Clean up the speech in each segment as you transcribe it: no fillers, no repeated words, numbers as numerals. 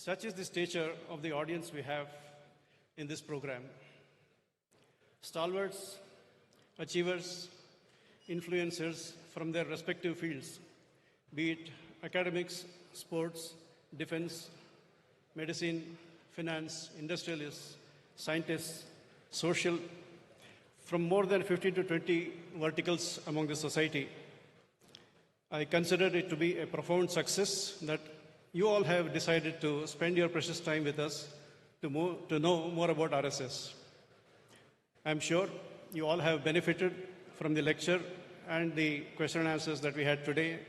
Such is the stature of the audience we have in this program. Stalwarts, achievers, influencers from their respective fields, be it academics, sports, defense, medicine, finance, industrialists, scientists, social, from more than 15 to 20 verticals among the society. I consider it to be a profound success that you all have decided to spend your precious time with us to know more about RSS. I'm sure you all have benefited from the lecture and the question and answers that we had today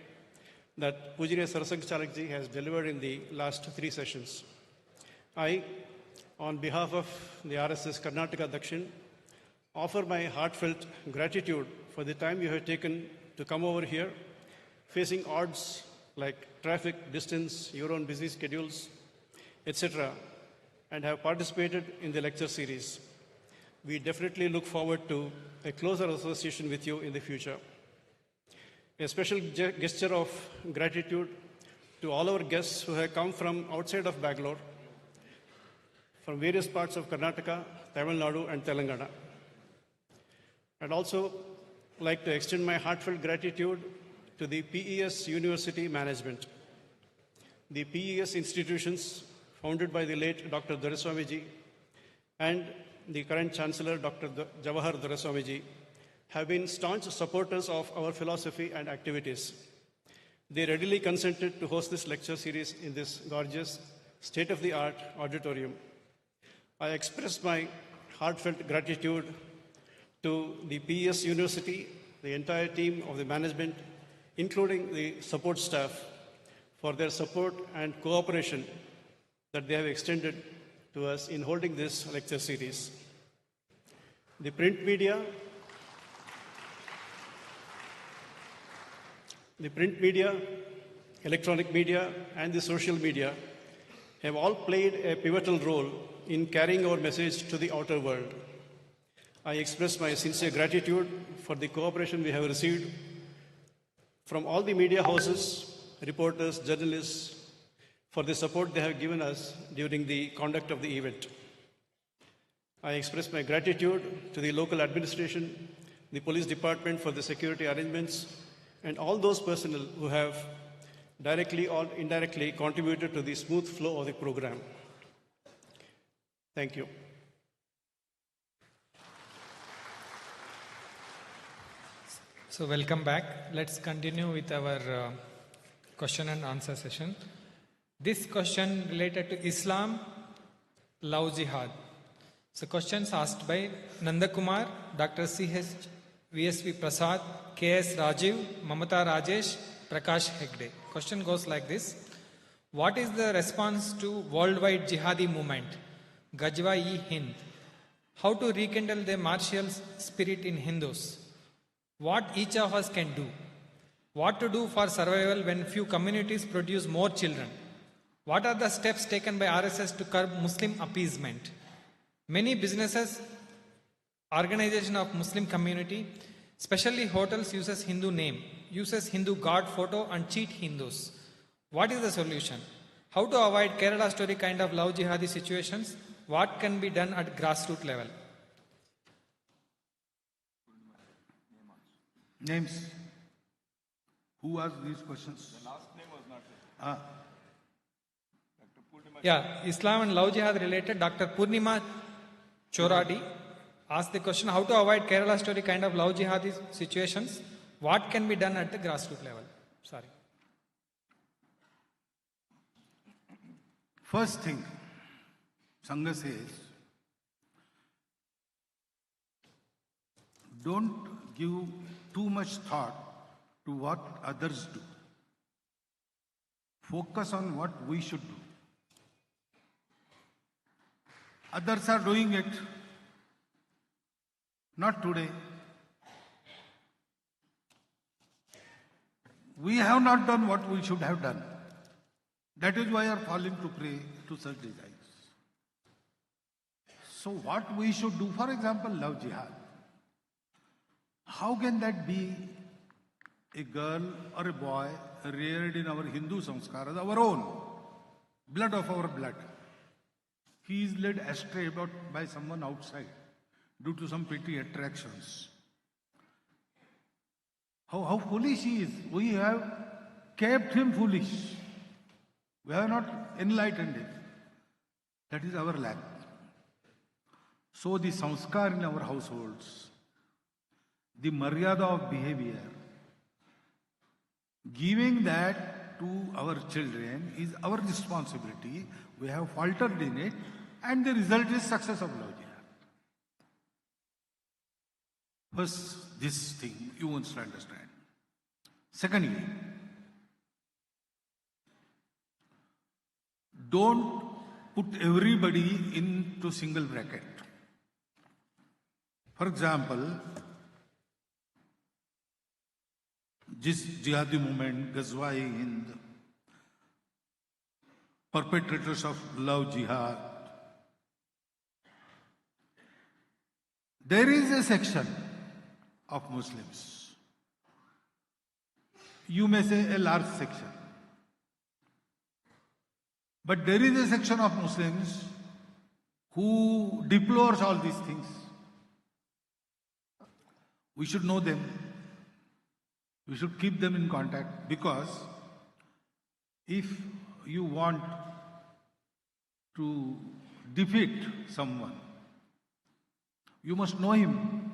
that Pujaniya Sarsanghchalak ji has delivered in the last 3 sessions. I, on behalf of the RSS Karnataka Dakshin, offer my heartfelt gratitude for the time you have taken to come over here, facing odds like traffic, distance, your own busy schedules, etc., and have participated in the lecture series. We definitely look forward to a closer association with you in the future. A special gesture of gratitude to all our guests who have come from outside of Bangalore, from various parts of Karnataka, Tamil Nadu, and Telangana. I'd also like to extend my heartfelt gratitude to the PES University management. The PES institutions, founded by the late Dr. Doraiswamiji and the current Chancellor, Dr. Jawahar Doraiswamiji, have been staunch supporters of our philosophy and activities. They readily consented to host this lecture series in this gorgeous, state-of-the-art auditorium. I express my heartfelt gratitude to the PES University, the entire team of the management, including the support staff, for their support and cooperation that they have extended to us in holding this lecture series. The print media, electronic media, and the social media have all played a pivotal role in carrying our message to the outer world. I express my sincere gratitude for the cooperation we have received from all the media houses, reporters, journalists, for the support they have given us during the conduct of the event. I express my gratitude to the local administration, the police department for the security arrangements, and all those personnel who have directly or indirectly contributed to the smooth flow of the program. Thank you. So welcome back. Let's continue with our question and answer session. This question related to Islam, love jihad. So questions asked by Nanda Kumar, Dr. C.H. VSV Prasad, K.S. Rajiv, Mamata Rajesh, Prakash Hegde. Question goes like this. What is the response to worldwide jihadi movement, Gajwa-e-Hind? How to rekindle the martial spirit in Hindus? What each of us can do? What to do for survival when few communities produce more children? What are the steps taken by RSS to curb Muslim appeasement? Many businesses, organization of Muslim community, especially hotels, uses Hindu name, uses Hindu god photo and cheat Hindus. What is the solution? How to avoid Kerala story kind of love jihadi situations? What can be done at grassroots level? Names. Who asked these questions? The last name was not there. Yeah, Islam and love jihad related. Dr. Purnima Choradi asked the question, how to avoid Kerala story kind of love jihadi situations? What can be done at the grassroots level? Sorry. First thing, Sangh says, don't give too much thought to what others do. Focus on what we should do. Others are doing it. Not today. We have not done what we should have done. That is why we are falling to prey to such designs. So what we should do, for example, love jihad. How can that be a girl or a boy reared in our Hindu samskaras, our own? blood of our blood. He is led astray by someone outside due to some petty attractions. How foolish he is. We have kept him foolish. We have not enlightened him. That is our lack. So the sanskar in our households, the maryada of behavior, giving that to our children is our responsibility. We have faltered in it, and the result is success of love jihad. First, this thing you must understand. Secondly, don't put everybody into single bracket. For example, this jihadi movement, Ghazwa-e-Hind, perpetrators of love jihad, there is a section of Muslims, you may say a large section, but there is a section of Muslims who deplores all these things. We should know them. We should keep them in contact, because if you want to defeat someone, you must know him.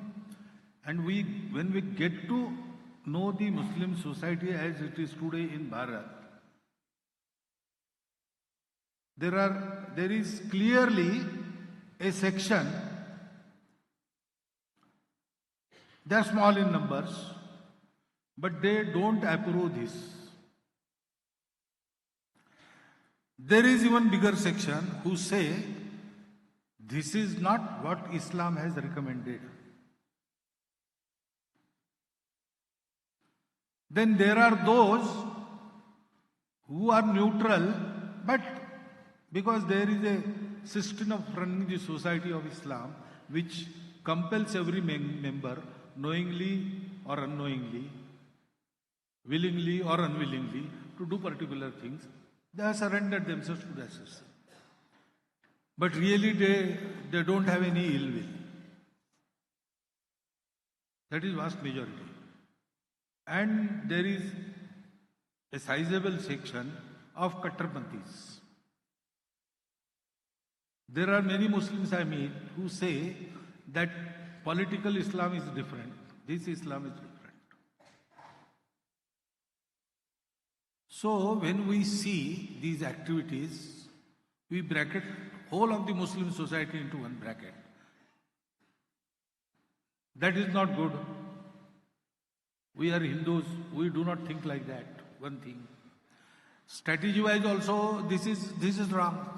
And when we get to know the Muslim society as it is today in Bharat, there is clearly a section, they are small in numbers, but they don't approve this. There is even bigger section who say, this is not what Islam has recommended. Then there are those who are neutral, but because there is a system of running the society of Islam which compels every member, knowingly or unknowingly, willingly or unwillingly, to do particular things, they have surrendered themselves to that system. But really they don't have any ill will. That is vast majority. And there is a sizable section of Kattarpanthis. There are many Muslims I meet who say that political Islam is different. This Islam is different. So when we see these activities, we bracket whole of the Muslim society into one bracket. That is not good. We are Hindus, we do not think like that. One thing. Strategy-wise also, this is wrong.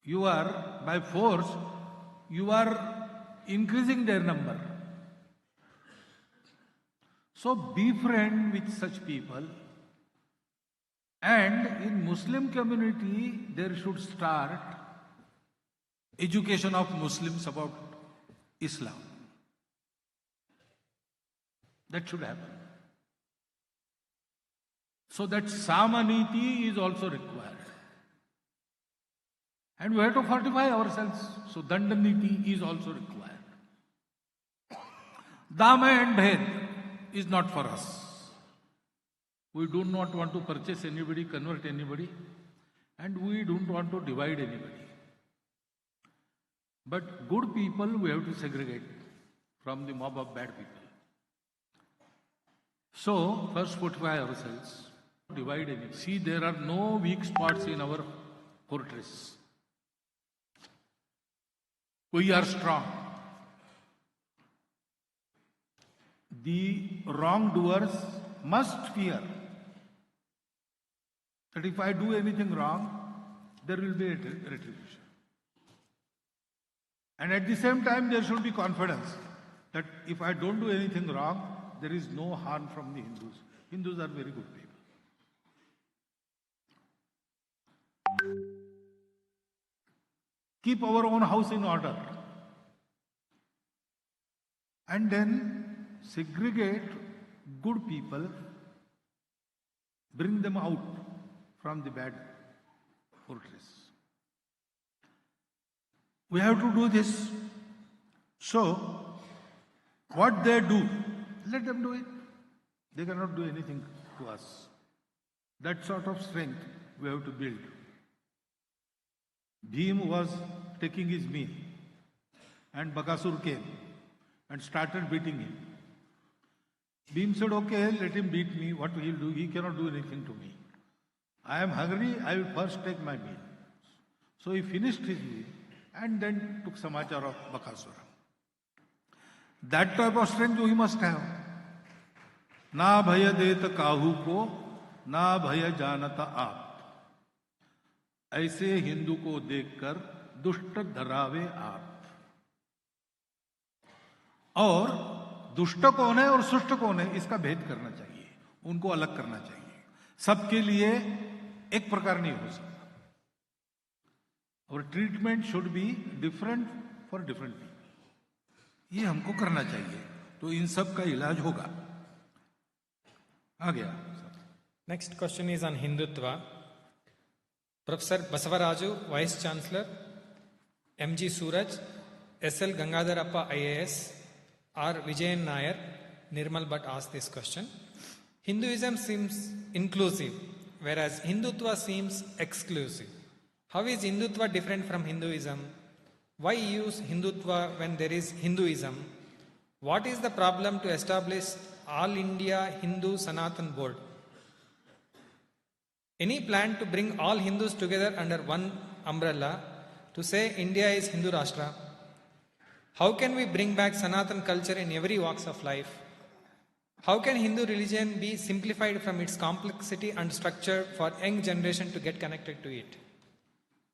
You are, by force, you are increasing their number. So befriend with such people, and in Muslim community there should start education of Muslims about Islam. That should happen. So that Samaniti is also required. And we have to fortify ourselves. So Dandaniti is also required. Dama and Bhed is not for us. We do not want to purchase anybody, convert anybody, and we don't want to divide anybody. But good people we have to segregate from the mob of bad people. So, first fortify ourselves, divide anybody. See, there are no weak spots in our fortress. We are strong. The wrongdoers must fear that if I do anything wrong, there will be a retribution. And at the same time, there should be confidence that if I don't do anything wrong, there is no harm from the Hindus. Hindus are very good people. Keep our own house in order. And then segregate good people, bring them out. from the bad fortress. We have to do this. So, what they do, let them do it. They cannot do anything to us. That sort of strength we have to build. Bhim was taking his meal, and Bakasur came and started beating him. Bhim said, okay, let him beat me. What will he do? He cannot do anything to me. I am hungry, I will first take my meal. So he finished his meal and then took samachar of Bakasura. That type of strength we must have. Na bhaya det kahu ko, na bhaya janata aap. ऐसे हिंदू को देखकर दुष्ट धरावे आप. और दुष्ट कौन है और सुष्ट कौन है इसका भेद करना चाहिए, उनको अलग करना चाहिए. सबके लिए एक प्रकार नहीं हो सकता. और treatment should be different for different people. ये हमको करना चाहिए, तो इन सब का इलाज होगा. आ गया. Next question is on Hindutva. Professor Basavaraju, Vice Chancellor, M.G. Suraj, S.L. Gangadharappa IAS, R. Vijayan Nair, Nirmal Bhatt asked this question. Hinduism seems inclusive, whereas Hindutva seems exclusive. How is Hindutva different from Hinduism? Why use Hindutva when there is Hinduism? What is the problem to establish All India Hindu Sanatan Board? Any plan to bring all Hindus together under one umbrella to say India is Hindu Rashtra? How can we bring back Sanatan culture in every walks of life? How can Hindu religion be simplified from its complexity and structure for young generation to get connected to it?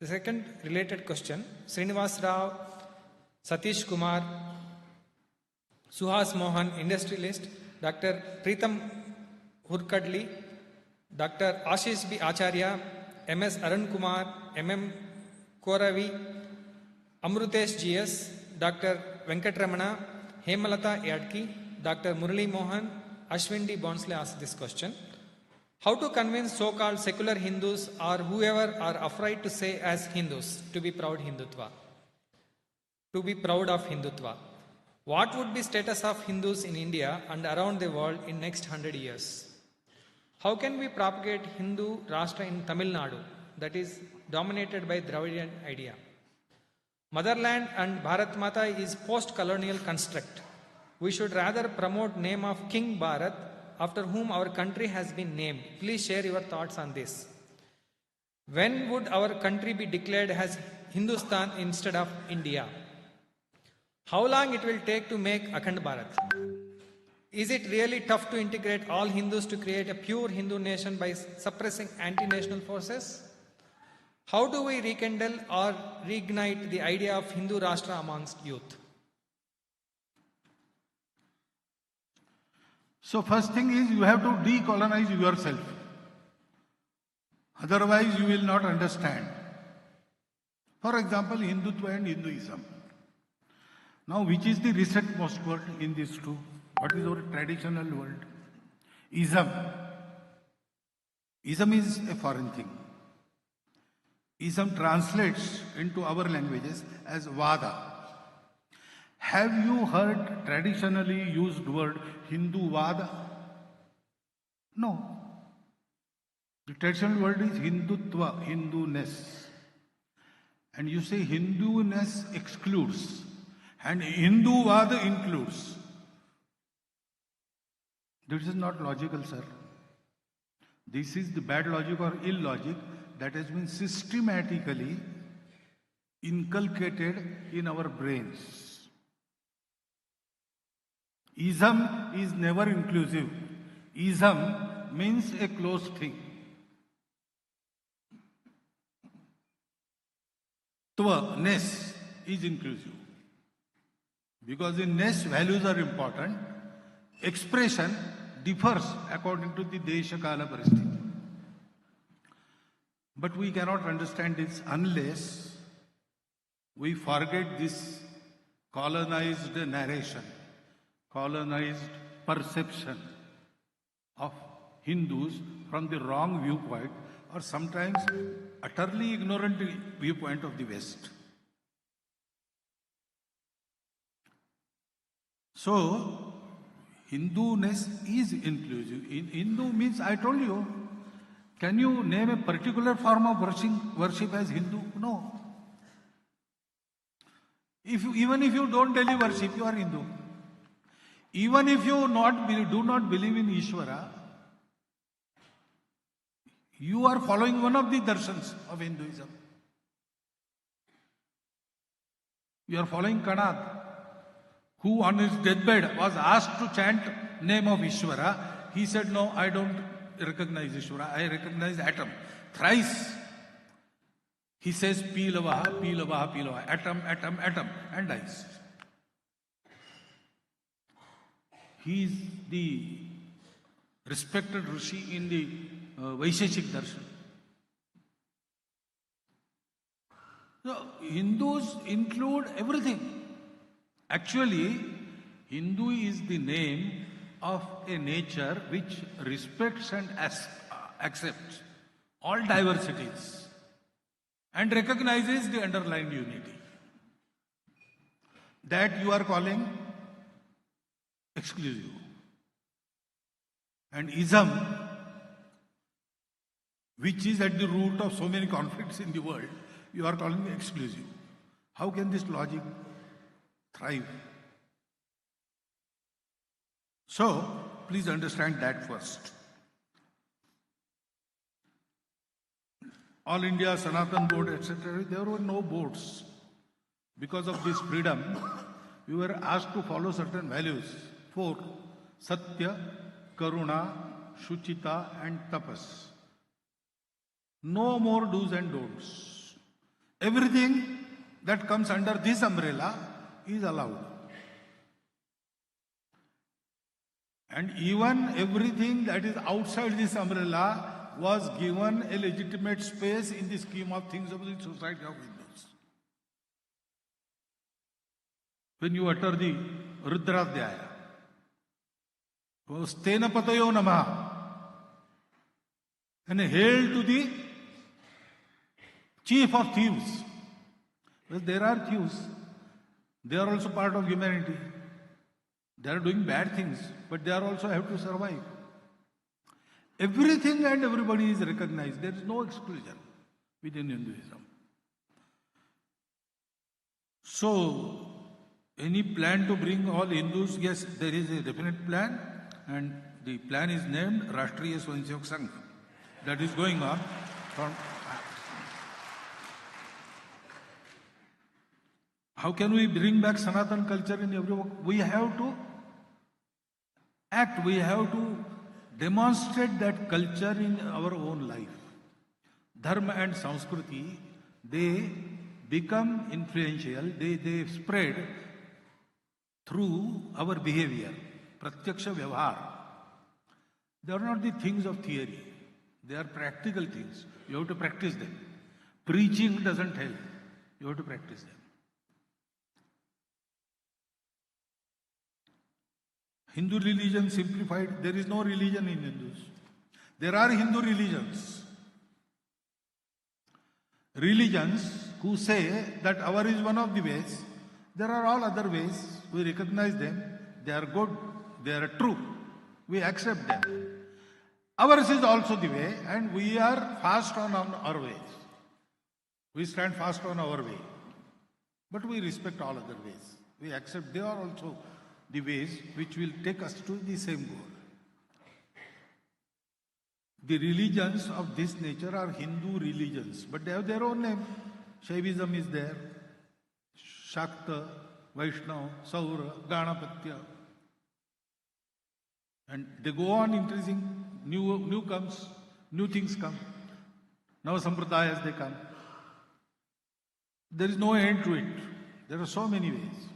The second related question, Srinivas Rao, Satish Kumar, Suhas Mohan, industrialist, Dr. Preetham Hurkadli, Dr. Ashish B. Acharya, M.S. Arun Kumar, M.M. Koravi, Amrutesh G.S., Dr. Venkatramana, Hemalata Yadki, Dr. Murali Mohan, Ashwin D. Bonsle asked this question. How to convince so-called secular Hindus or whoever are afraid to say as Hindus to be proud Hindutva? To be proud of Hindutva. What would be status of Hindus in India and around the world in next 100 years? How can we propagate Hindu Rashtra in Tamil Nadu, that is dominated by Dravidian idea? Motherland and Bharat Mata is post-colonial construct. We should rather promote name of King Bharat, after whom our country has been named. Please share your thoughts on this. When would our country be declared as Hindustan instead of India? How long it will take to make Akhand Bharat? Is it really tough to integrate all Hindus to create a pure Hindu nation by suppressing anti-national forces? How do we rekindle or reignite the idea of Hindu Rashtra amongst youth? So first thing is you have to decolonize yourself. Otherwise you will not understand. For example, Hindutva and Hinduism. Now which is the recentmost word in these two? What is our traditional word? Ism. Ism is a foreign thing. Ism translates into our languages as Vada. Have you heard traditionally used word Hindu Vada? No. The traditional word is Hindutva, Hinduness. And you say Hinduness excludes and Hindu Vada includes. This is not logical, sir. This is the bad logic or illogic that has been systematically inculcated in our brains. Ism is never inclusive. Ism means a closed thing. Tva-ness is inclusive. Because in ness, values are important. Expression differs according to the Desha Kala Paristiti. But we cannot understand this unless we forget this colonized narration, colonized perception of Hindus from the wrong viewpoint, or sometimes utterly ignorant viewpoint of the West. So, Hinduness is inclusive. Hindu means, I told you, can you name a particular form of worship as Hindu? No. Even if you don't daily worship, you are Hindu. Even if you do not believe in Ishvara, you are following one of the darshans of Hinduism. You are following Kanad, who on his deathbed was asked to chant name of Ishvara. He said, no, I don't recognize Ishvara, I recognize atom. Thrice he says, Pilavaha, Pilavaha, Pilavaha, atom, atom, atom, and dies. He is the respected Rishi in the Vaisheshik Darshan. So, Hindus include everything. Actually, Hindu is the name of a nature which respects and accepts all diversities and recognizes the underlying unity. That you are calling exclusive. And ism, which is at the root of so many conflicts in the world, you are calling exclusive. How can this logic thrive? So, please understand that first. All India, Sanatan Board, etc., there were no boards. Because of this freedom, we were asked to follow certain values. 4. Satya, Karuna, Shuchita and Tapas. No more do's and don'ts. Everything that comes under this umbrella is allowed. And even everything that is outside this umbrella was given a legitimate space in the scheme of things of the society of Hindus. When you utter the Rudradhyaya, Stena Patayo Namaha, and hail to the chief of thieves. Well, there are thieves. They are also part of humanity. They are doing bad things, but they are also have to survive. Everything and everybody is recognized. There is no exclusion within Hinduism. So, any plan to bring all Hindus? Yes, there is a definite plan, and the plan is named Rashtriya Swayamsevak Sangh. That is going on. How can we bring back Sanatan culture in every work? We have to act, we have to demonstrate that culture in our own life. Dharma and Sanskriti, they become influential, they spread through our behavior. Pratyaksha Vyavhar. They are not the things of theory. They are practical things. You have to practice them. Preaching doesn't help. You have to practice them. Hindu religion simplified. There is no religion in Hindus. There are Hindu religions. Religions who say that our is one of the ways. There are all other ways. We recognize them. They are good. They are true. We accept them. Ours is also the way, and we are fast on our ways. We stand fast on our way. But we respect all other ways. We accept they are also the ways which will take us to the same goal. The religions of this nature are Hindu religions, but they have their own name. Shaivism is there, Shakta, Vaishnava, Saura, Ganapatya. And they go on increasing, new things come. Now Sampradayas they come. There is no end to it. There are so many ways.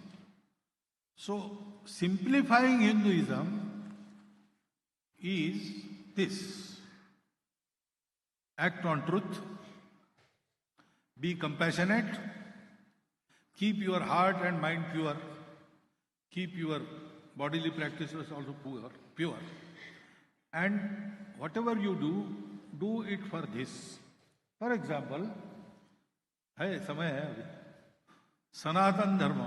So, simplifying Hinduism is this. Act on truth, be compassionate, keep your heart and mind pure, keep your bodily practices also pure, and whatever you do, do it for this. For example है, समय है अभी, सनातन धर्म.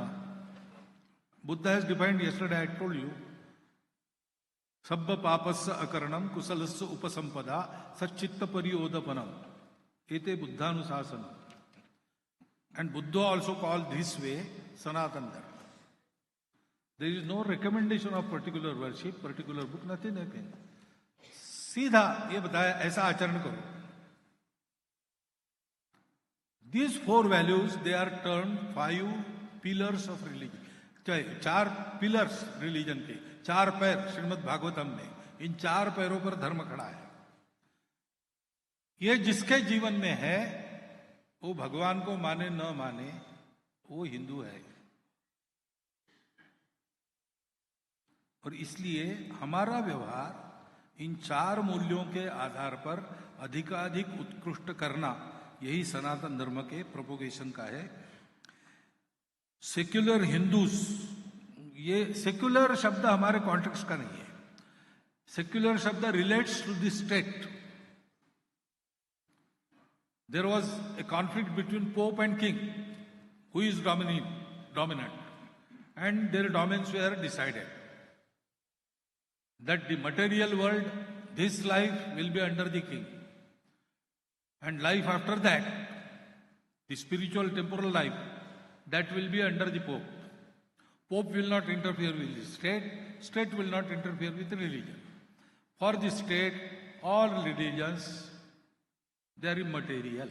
Buddha has defined yesterday, I told you, Sabba papasya akaranam kusalasya upasampada satchitta pariyodapanam. Ete buddhanusasanam. And Buddha also called this way Sanatan Dharma. There is no recommendation of particular worship, particular book, nothing. सीधा ये बताया ऐसा आचरण करो. These four values, they are termed 5 pillars of religion. 4 pillars religion के, 4 पैर श्रीमद् भागवतम में, इन 4 पैरों पर धर्म खड़ा है. ये जिसके जीवन में है, वो भगवान को माने न माने, वो हिंदू है. और इसलिए हमारा व्यवहार इन 4 मूल्यों के आधार पर अधिकाधिक उत्कृष्ट करना, यही सनातन धर्म के प्रोपोगेशन का है. सेक्युलर हिंदूज, ये सेक्युलर शब्द हमारे कॉन्टेक्स्ट का नहीं है. सेक्युलर शब्द relates to the state. There was a conflict between pope and king, who is dominant, and their domains were decided. That the material world, this life will be under the king, and life after that, the spiritual temporal life, that will be under the pope. Pope will not interfere with the state, state will not interfere with religion. For the state, all religions, they are immaterial.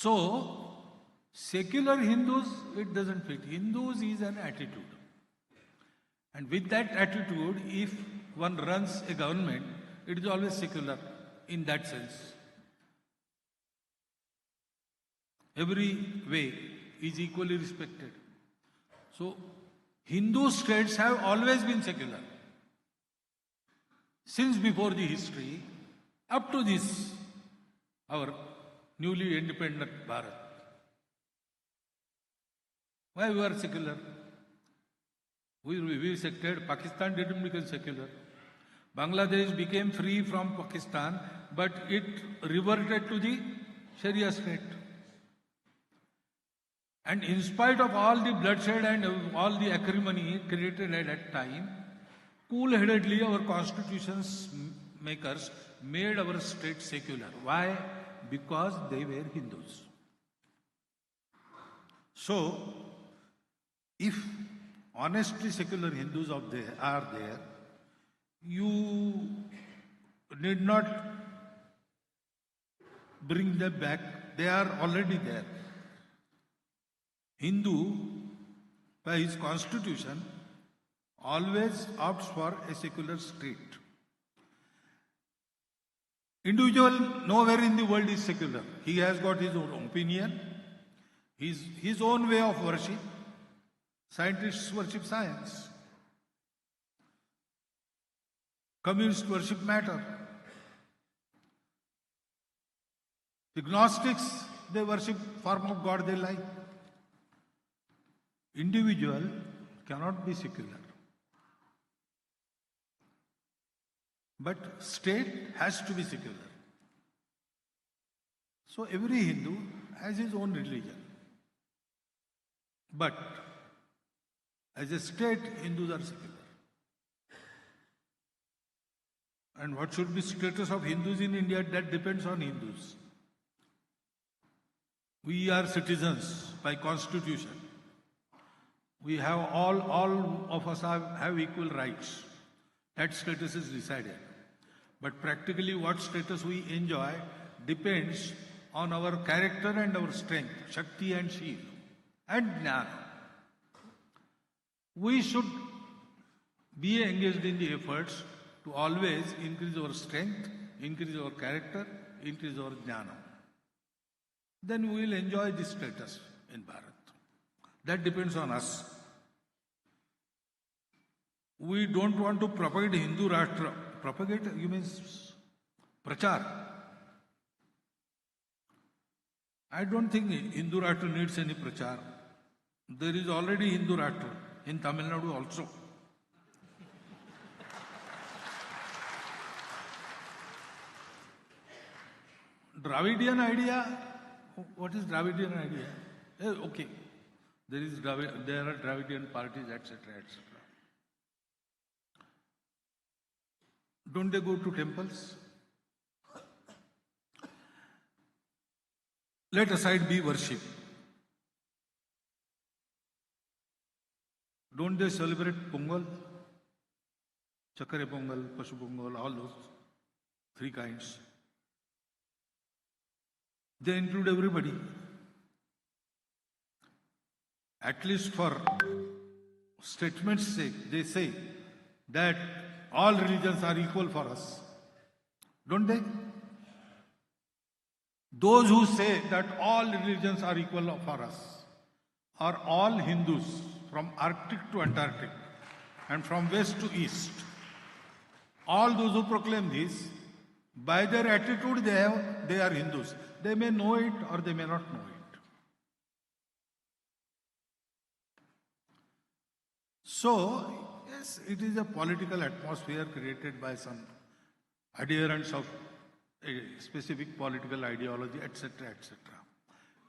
So, secular Hindus, it doesn't fit. Hindus is an attitude. And with that attitude, if one runs a government, it is always secular in that sense. Every way is equally respected. So, Hindu states have always been secular. Since before the history, up to this, our newly independent Bharat. Why we are secular? We sected. Pakistan didn't become secular. Bangladesh became free from Pakistan, but it reverted to the Sharia state. And in spite of all the bloodshed and all the acrimony created at that time, cool-headedly our constitutions makers made our state secular. Why? Because they were Hindus. So, if honestly secular Hindus are there, you need not bring them back. They are already there. Hindu, by his constitution, always opts for a secular state. Individual nowhere in the world is secular. He has got his own opinion, his own way of worship. Scientists worship science. Communists worship matter. The Gnostics, they worship form of God they like. Individual cannot be secular. But state has to be secular. So every Hindu has his own religion. But as a state, Hindus are secular. And what should be status of Hindus in India, that depends on Hindus. We are citizens by constitution. We have all of us have equal rights. That status is decided. But practically what status we enjoy depends on our character and our strength, Shakti and Shiv, and Jnana. We should be engaged in the efforts to always increase our strength, increase our character, increase our jnana. Then we will enjoy this status in Bharat. That depends on us. We don't want to propagate Hindu Rashtra. Propagate, you mean prachar. I don't think Hindu Rashtra needs any prachar. There is already Hindu Rashtra in Tamil Nadu also. Dravidian idea, what is Dravidian idea? Okay, there are Dravidian parties, etc., etc. Don't they go to temples? Let aside be worship. Don't they celebrate Pongal? Chakare Pongal, Pashu Pongal, all those three kinds. They include everybody. At least for statement's sake, they say that all religions are equal for us. Don't they? Those who say that all religions are equal for us are all Hindus from Arctic to Antarctic and from west to east. All those who proclaim this, by their attitude they are Hindus. They may know it or they may not know it. So, yes, it is a political atmosphere created by some adherents of a specific political ideology, etc., etc.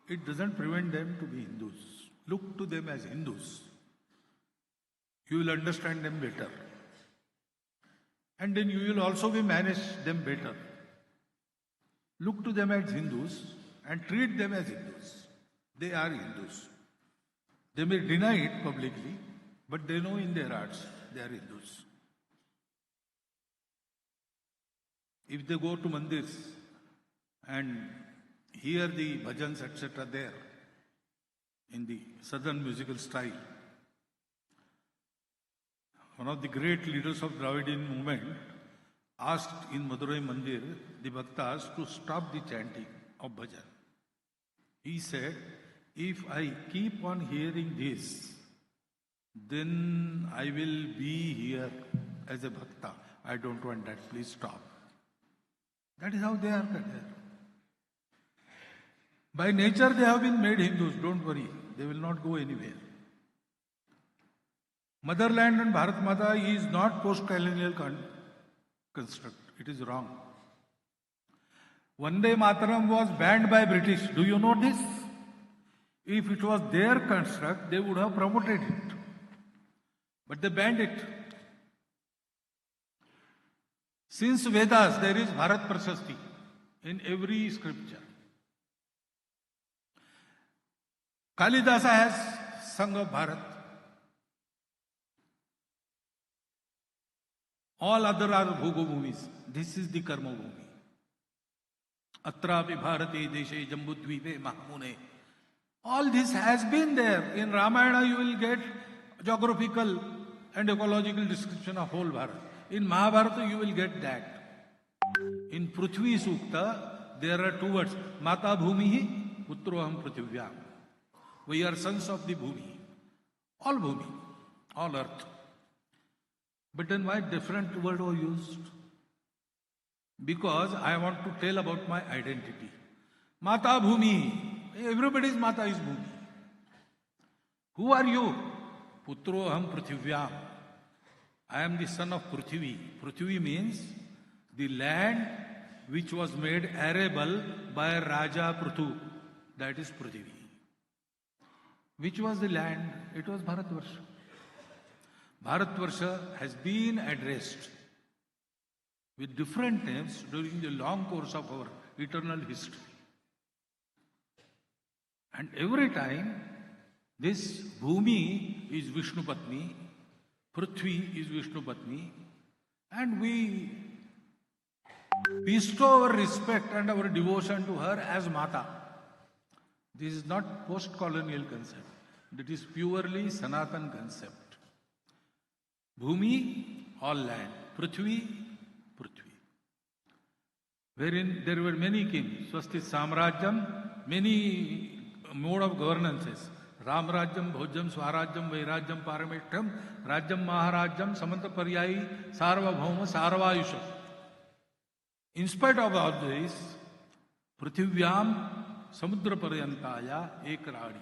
It doesn't prevent them to be Hindus. Look to them as Hindus. You will understand them better. And then you will also be manage them better. Look to them as Hindus and treat them as Hindus. They are Hindus. They may deny it publicly, but they know in their hearts they are Hindus. If they go to mandirs and hear the bhajans, etc., there, in the southern musical style, one of the great leaders of Dravidian movement asked in Madurai Mandir the bhaktas to stop the chanting of bhajan. He said, if I keep on hearing this, then I will be here as a bhakta. I don't want that, please stop. That is how they are there. By nature they have been made Hindus, don't worry, they will not go anywhere. Motherland and Bharat Mata is not post-colonial construct. It is wrong. Vande Mataram was banned by British. Do you know this? If it was their construct, they would have promoted it. But they banned it. Since Vedas, there is Bharat Prashasti in every scripture. Kalidasa has Sangh of Bharat. All other are Bhogo Bhumis. This is the Karma Bhumi. Atrapi Bharati Deshe Jambudvipe Mahamune. All this has been there. In Ramayana you will get geographical and ecological description of whole Bharat. In Mahabharata you will get that. In Prithvi Sukta there are two words. Mata Bhumihi, Putroham Prithivya. We are sons of the Bhumi. All earth. But then why different word was used? Because I want to tell about my identity. Mata Bhumi. Everybody's Mata is Bhumi. Who are you? Putro Aham Prithivya. I am the son of Prithvi. Prithvi means the land which was made arable by Raja Prithu. That is Prithvi. Which was the land? It was Bharatvarsha. Bharatvarsha has been addressed with different names during the long course of our eternal history. And every time, this Bhumi is Vishnu Patni, Prithvi is Vishnu Patni, and we bestow our respect and our devotion to her as Mata. This is not post-colonial concept. It is purely Sanatan concept. Bhumi, all land. Prithvi, Prithvi. Wherein there were many kings. Swasti Samrajyam, many mode of governances. Ramrajyam, Bhojam, Swarajyam, Vairajyam, Parameshtam, Rajyam, Maharajyam, Samanta Paryayi, Sarvabhauma, Sarvayusha. In spite of all this, Prithivyam, Samudra Paryantaya, Ekarati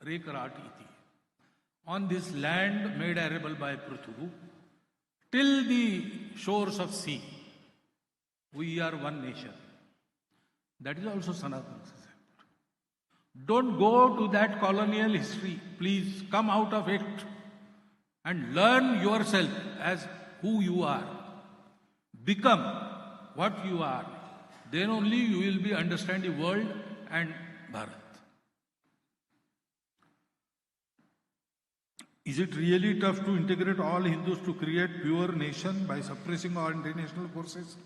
iti. On this land made arable by Prithu, till the shores of sea, we are one nation. That is also Sanatana society. Don't go to that colonial history. Please come out of it and learn yourself as who you are. Become what you are. Then only you will be understand the world and Bharat. Is it really tough to integrate all Hindus to create pure nation by suppressing all international forces?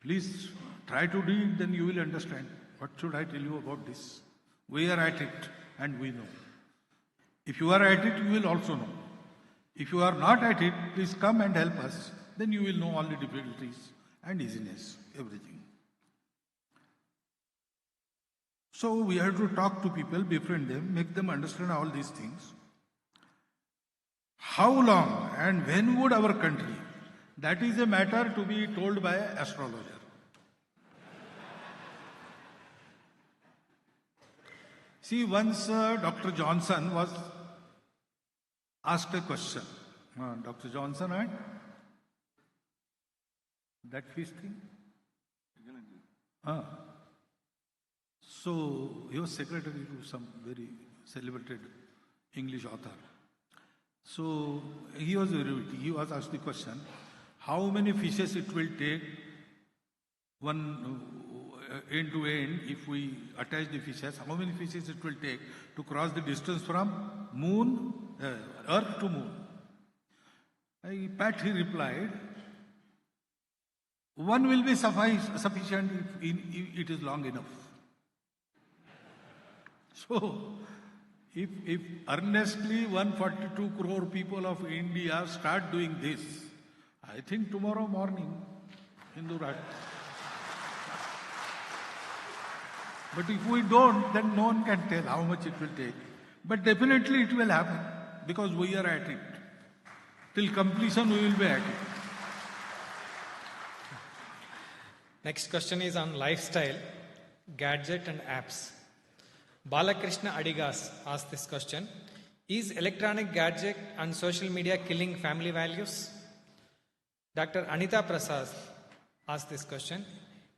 Please try to do it, then you will understand. What should I tell you about this? We are at it and we know. If you are at it, you will also know. If you are not at it, please come and help us. Then you will know all the difficulties and easiness, everything. So we have to talk to people, befriend them, make them understand all these things. How long and when would our country? That is a matter to be told by an astrologer. See, once Dr. Johnson was asked a question. Dr. Johnson and that fish thing? So, he was secretary to some very celebrated English author. So, he was asked the question, how many fishes it will take one end to end, if we attach the fishes, how many fishes it will take to cross the distance from earth to moon? He replied, one will be sufficient if it is long enough. So, if earnestly 142 crore people of India start doing this, I think tomorrow morning, Hindu Rashtra. But if we don't, then no one can tell how much it will take. But definitely it will happen because we are at it. Till completion, we will be at it. Next question is on lifestyle, gadget and apps. Balakrishna Adigas asked this question. Is electronic gadget and social media killing family values? Dr. Anita Prasad asked this question.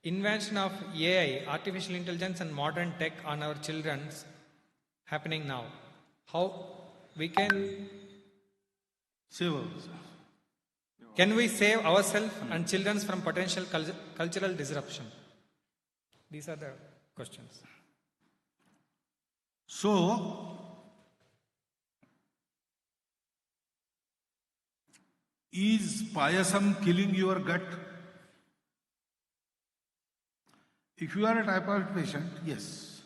Invention of AI, artificial intelligence and modern tech on our children's happening now. How we can save ourselves. Can we save ourselves and children from potential cultural disruption? These are the questions. So, is payasam killing your gut? If you are a typhoid patient, yes.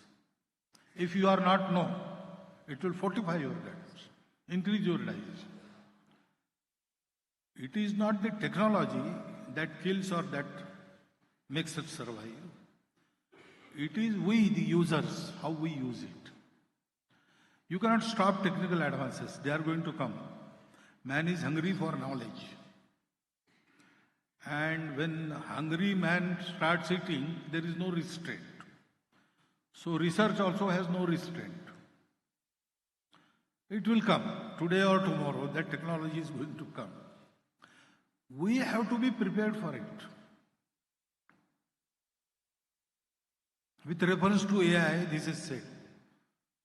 If you are not, no. It will fortify your gut, increase your digestion. It is not the technology that kills or that makes us survive. It is we, the users, how we use it. You cannot stop technical advances. They are going to come. Man is hungry for knowledge. And when hungry man starts eating, there is no restraint. So research also has no restraint. It will come. Today or tomorrow, that technology is going to come. We have to be prepared for it. With reference to AI, this is said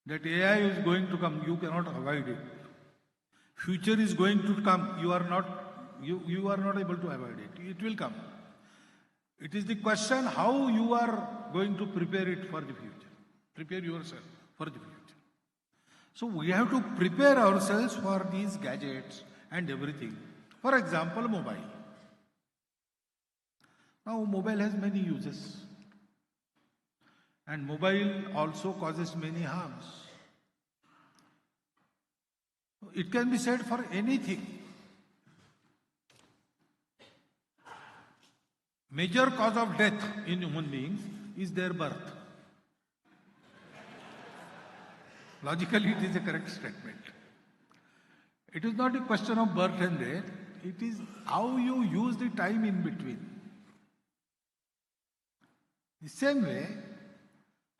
that AI is going to come, you cannot avoid it. Future is going to come, you are not able to avoid it. It will come. It is the question how you are going to prepare it for the future. Prepare yourself for the future. So we have to prepare ourselves for these gadgets and everything. For example, mobile. Now mobile has many uses. And mobile also causes many harms. It can be said for anything. Major cause of death in human beings is their birth. Logically, it is a correct statement. It is not a question of birth and death. It is how you use the time in between. The same way,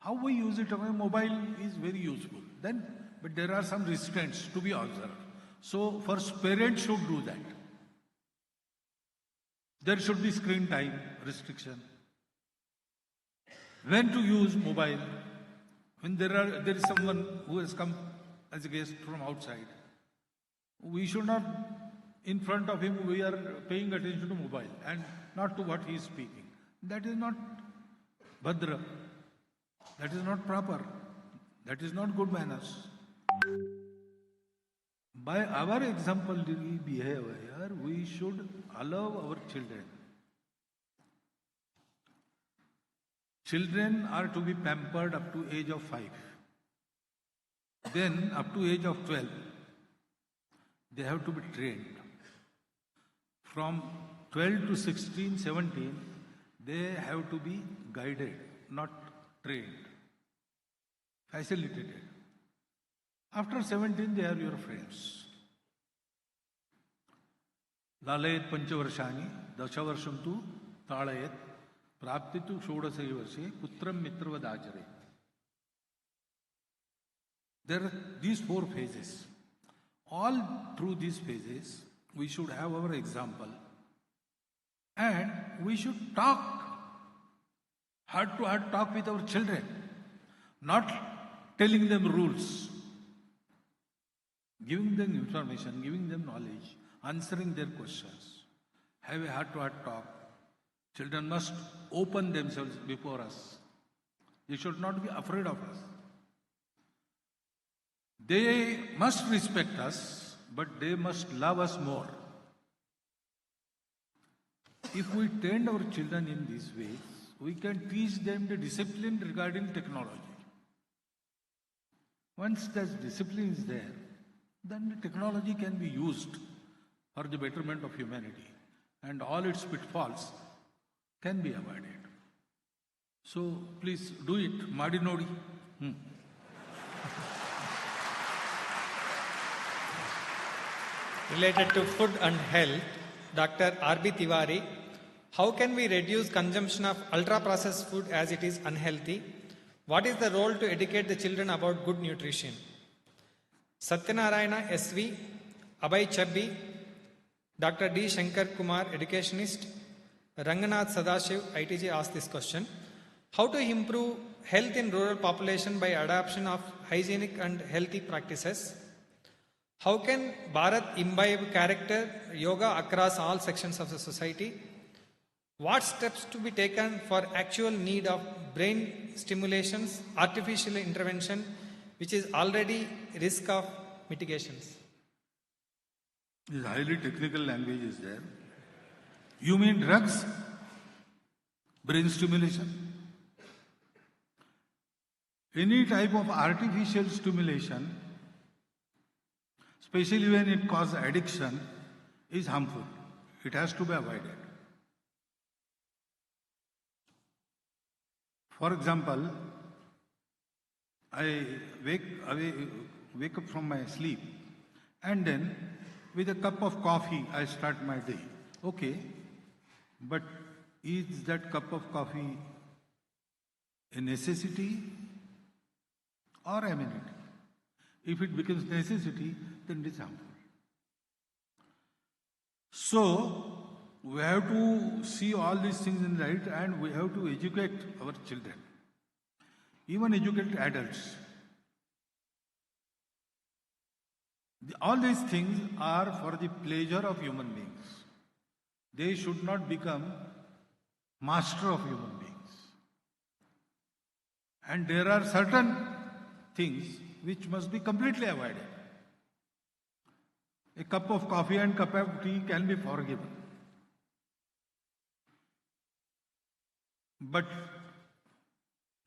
how we use it, mobile is very useful. But there are some restraints to be observed. So first parents should do that. There should be screen time restriction. when to use mobile, when there is someone who has come as a guest from outside. We should not, in front of him, we are paying attention to mobile and not to what he is speaking. That is not bhadra. That is not proper. That is not good manners. By our exemplary behavior, we should allow our children. Children are to be pampered up to age of 5. Then up to age of 12, they have to be trained. From 12 to 16, 17, they have to be guided, not trained, facilitated. After 17, they are your friends. Lalayat panchavarshani, dashavarsham tu talayat, praptitu shodasai varshe, putram mitravadachare. There are these 4 phases. All through these phases, we should have our example. And we should talk, heart-to-heart talk with our children, not telling them rules, giving them information, giving them knowledge, answering their questions. Have a heart-to-heart talk. Children must open themselves before us. They should not be afraid of us. They must respect us, but they must love us more. If we train our children in these ways, we can teach them the discipline regarding technology. Once that discipline is there, then the technology can be used for the betterment of humanity, and all its pitfalls can be avoided. So please do it, Madi Nodi. Related to food and health, Dr. R.B. Tiwari, how can we reduce consumption of ultra-processed food as it is unhealthy? What is the role to educate the children about good nutrition? Satyanarayana S.V., Abhay Chabbi, Dr. D. Shankar Kumar, educationist, Ranganath Sadashiv, ITG asked this question. How to improve health in rural population by adoption of hygienic and healthy practices? How can Bharat imbibe character yoga across all sections of the society? What steps to be taken for actual need of brain stimulations, artificial intervention, which is already risk of mitigations? This highly technical language is there. You mean drugs? Brain stimulation? Any type of artificial stimulation, especially when it causes addiction, is harmful. It has to be avoided. For example, I wake up from my sleep and then with a cup of coffee I start my day. Okay, but is that cup of coffee a necessity or amenity? If it becomes necessity, then it is harmful. So, we have to see all these things in light and we have to educate our children, even educate adults. All these things are for the pleasure of human beings. They should not become master of human beings. And there are certain things which must be completely avoided. A cup of coffee and cup of tea can be forgiven. But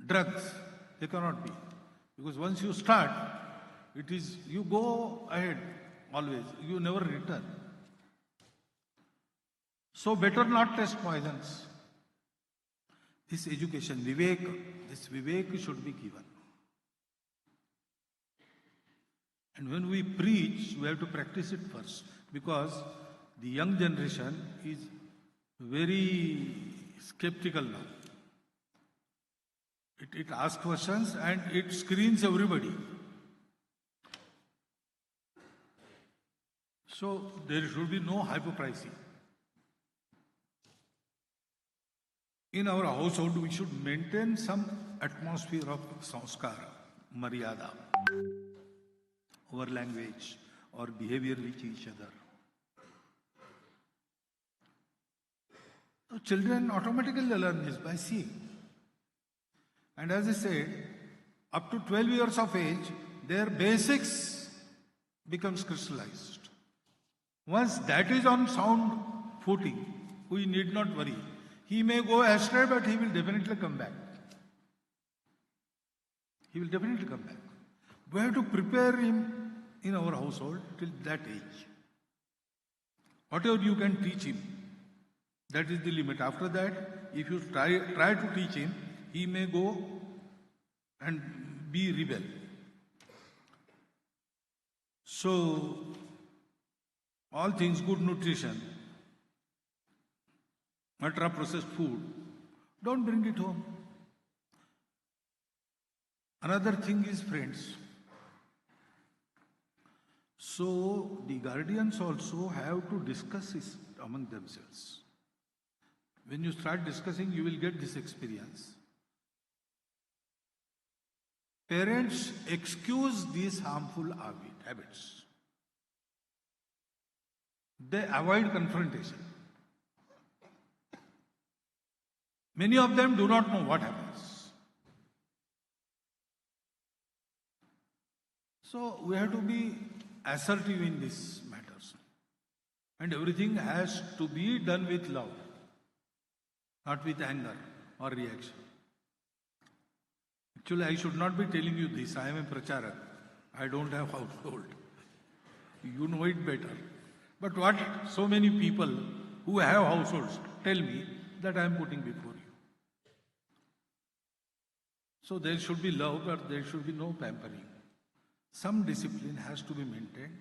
drugs, they cannot be. Because once you start, it is, you go ahead always, you never return. So better not test poisons. This education, this vivek should be given. And when we preach, we have to practice it first, because the young generation is very skeptical now. It asks questions and it screens everybody. So there should be no hypocrisy. in our household we should maintain some atmosphere of sanskara, maryada, our language or behavior with each other. So children automatically learn this by seeing. And as I said, up to 12 years of age, their basics becomes crystallized. Once that is on sound footing, we need not worry. He may go astray, but he will definitely come back. He will definitely come back. We have to prepare him in our household till that age. Whatever you can teach him, that is the limit. After that, if you try to teach him, he may go and be rebel. So, all things, good nutrition, ultra processed food, don't bring it home. Another thing is friends. So the guardians also have to discuss this among themselves. When you start discussing, you will get this experience. Parents excuse these harmful habits. They avoid confrontation. Many of them do not know what happens. So we have to be assertive in these matters. And everything has to be done with love, not with anger or reaction. Actually, I should not be telling you this. I am a pracharak. I don't have household. You know it better. But what so many people who have households tell me that I am putting before you. So there should be love, but there should be no pampering. Some discipline has to be maintained,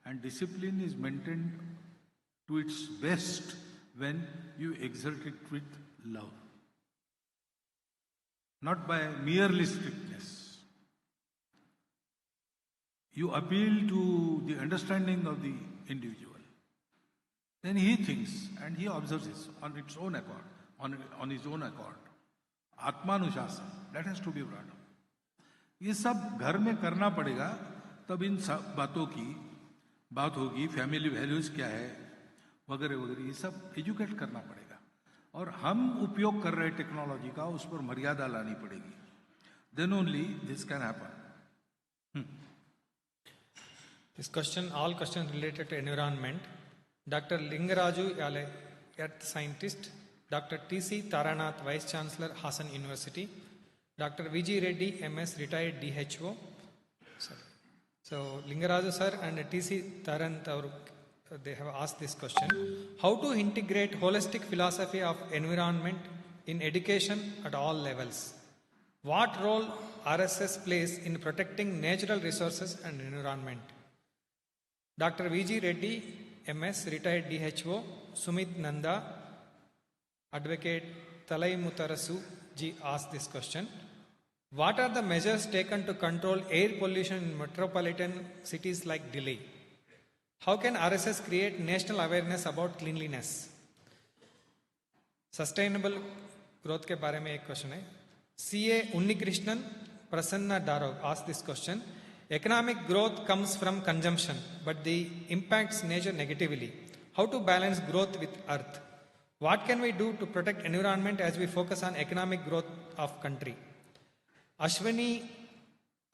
and discipline is maintained to its best when you exert it with love, not by merely strictness. You appeal to the understanding of the individual. Then he thinks and he observes this on its own accord, on his own accord. Atmanushasana, that has to be brought up. ये सब घर में करना पड़ेगा, तब इन सब बातों की बात होगी. फैमिली वैल्यूज क्या है वगैरह वगैरह, ये सब एजुकेट करना पड़ेगा. और हम उपयोग कर रहे टेक्नोलॉजी का, उस पर मर्यादा लानी पड़ेगी. Then only this can happen. This question, all questions related to environment. Dr. Lingaraju, Earth Scientist. Dr. T.C. Taranath, Vice Chancellor, Hassan University. Dr. V.G. Reddy, MS, retired DHO. So, Lingaraju sir and T.C. Taranath, they have asked this question. How to integrate holistic philosophy of environment in education at all levels? What role RSS plays in protecting natural resources and environment? Dr. V.G. Reddy, MS, retired DHO. Sumit Nanda, Advocate Talai Mutarasu ji asked this question. What are the measures taken to control air pollution in metropolitan cities like Delhi? How can RSS create national awareness about cleanliness? Sustainable growth के बारे में एक question है. CA Unnikrishnan Prasanna Darog asked this question. Economic growth comes from consumption, but the impacts nature negatively. How to balance growth with earth? What can we do to protect environment as we focus on economic growth of country? Ashwini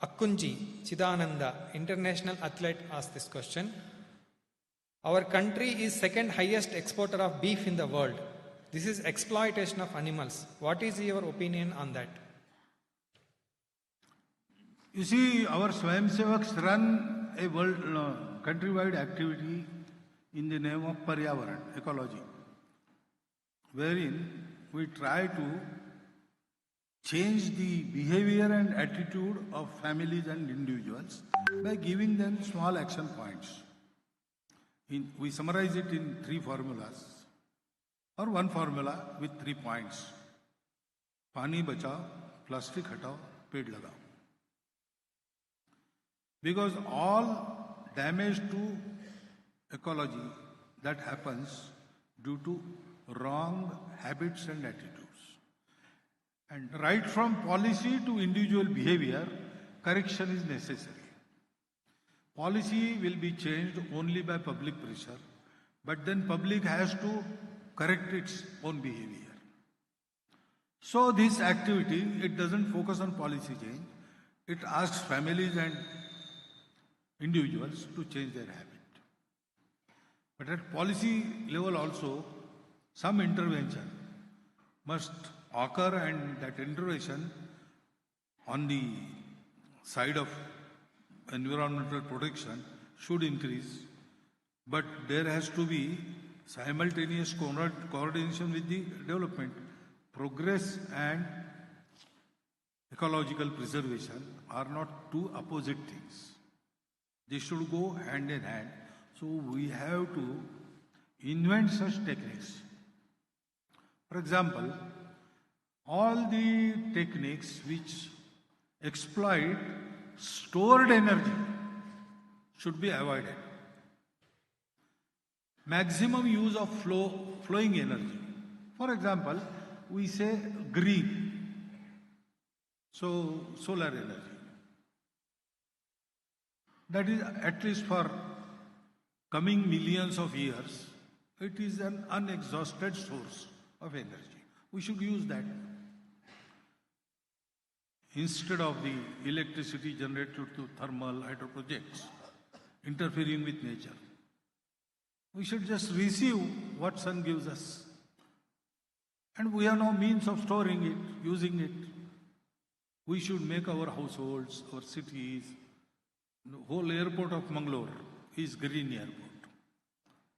Akkunji Chidananda, international athlete, asked this question. Our country is second highest exporter of beef in the world. This is exploitation of animals. What is your opinion on that? You see, our Swayamsevaks run a countrywide activity in the name of Paryavaran, ecology, wherein we try to change the behavior and attitude of families and individuals by giving them small action points. We summarize it in 3 formulas, or 1 formula with 3 points. Pani bachao, plastic hatao, ped lagao. Because all damage to ecology that happens due to wrong habits and attitudes. And right from policy to individual behavior, correction is necessary. Policy will be changed only by public pressure, but then public has to correct its own behavior. So this activity, it doesn't focus on policy change, it asks families and individuals to change their habit. But at policy level also, some intervention must occur, and that intervention on the side of environmental protection should increase, but there has to be simultaneous coordination with the development. Progress and ecological preservation are not two opposite things. They should go hand in hand. So we have to invent such techniques. For example, all the techniques which exploit stored energy should be avoided. Maximum use of flowing energy. For example, we say green, so solar energy. That is, at least for coming millions of years, it is an unexhausted source of energy. We should use that instead of the electricity generated through thermal hydro projects interfering with nature. We should just receive what sun gives us. And we have no means of storing it, using it. We should make our households, our cities. The whole airport of Mangalore is green airport.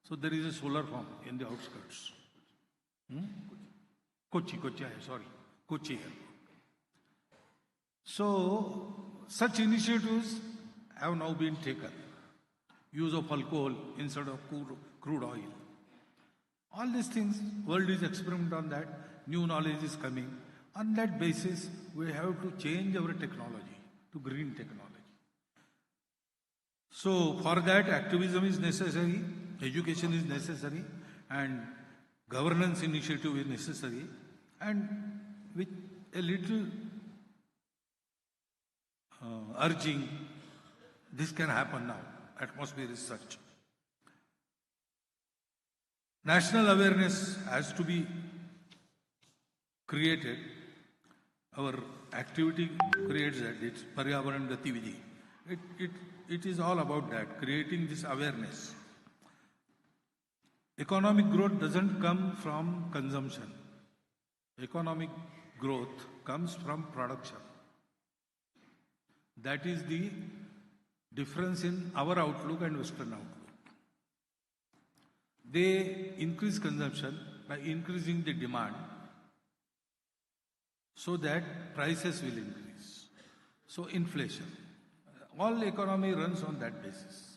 So there is a solar farm in the outskirts. Kochi airport. So such initiatives have now been taken. Use of alcohol instead of crude oil. All these things, world is experimenting on that, new knowledge is coming. On that basis, we have to change our technology to green technology. So for that, activism is necessary, education is necessary, and governance initiative is necessary. And with a little urging, this can happen now. Atmosphere is such. National awareness has to be created. Our activity creates that. It's Paryavaran Gatividi. It is all about that, creating this awareness. Economic growth doesn't come from consumption. Economic growth comes from production. That is the difference in our outlook and Western outlook. They increase consumption by increasing the demand so that prices will increase. So inflation. All economy runs on that basis.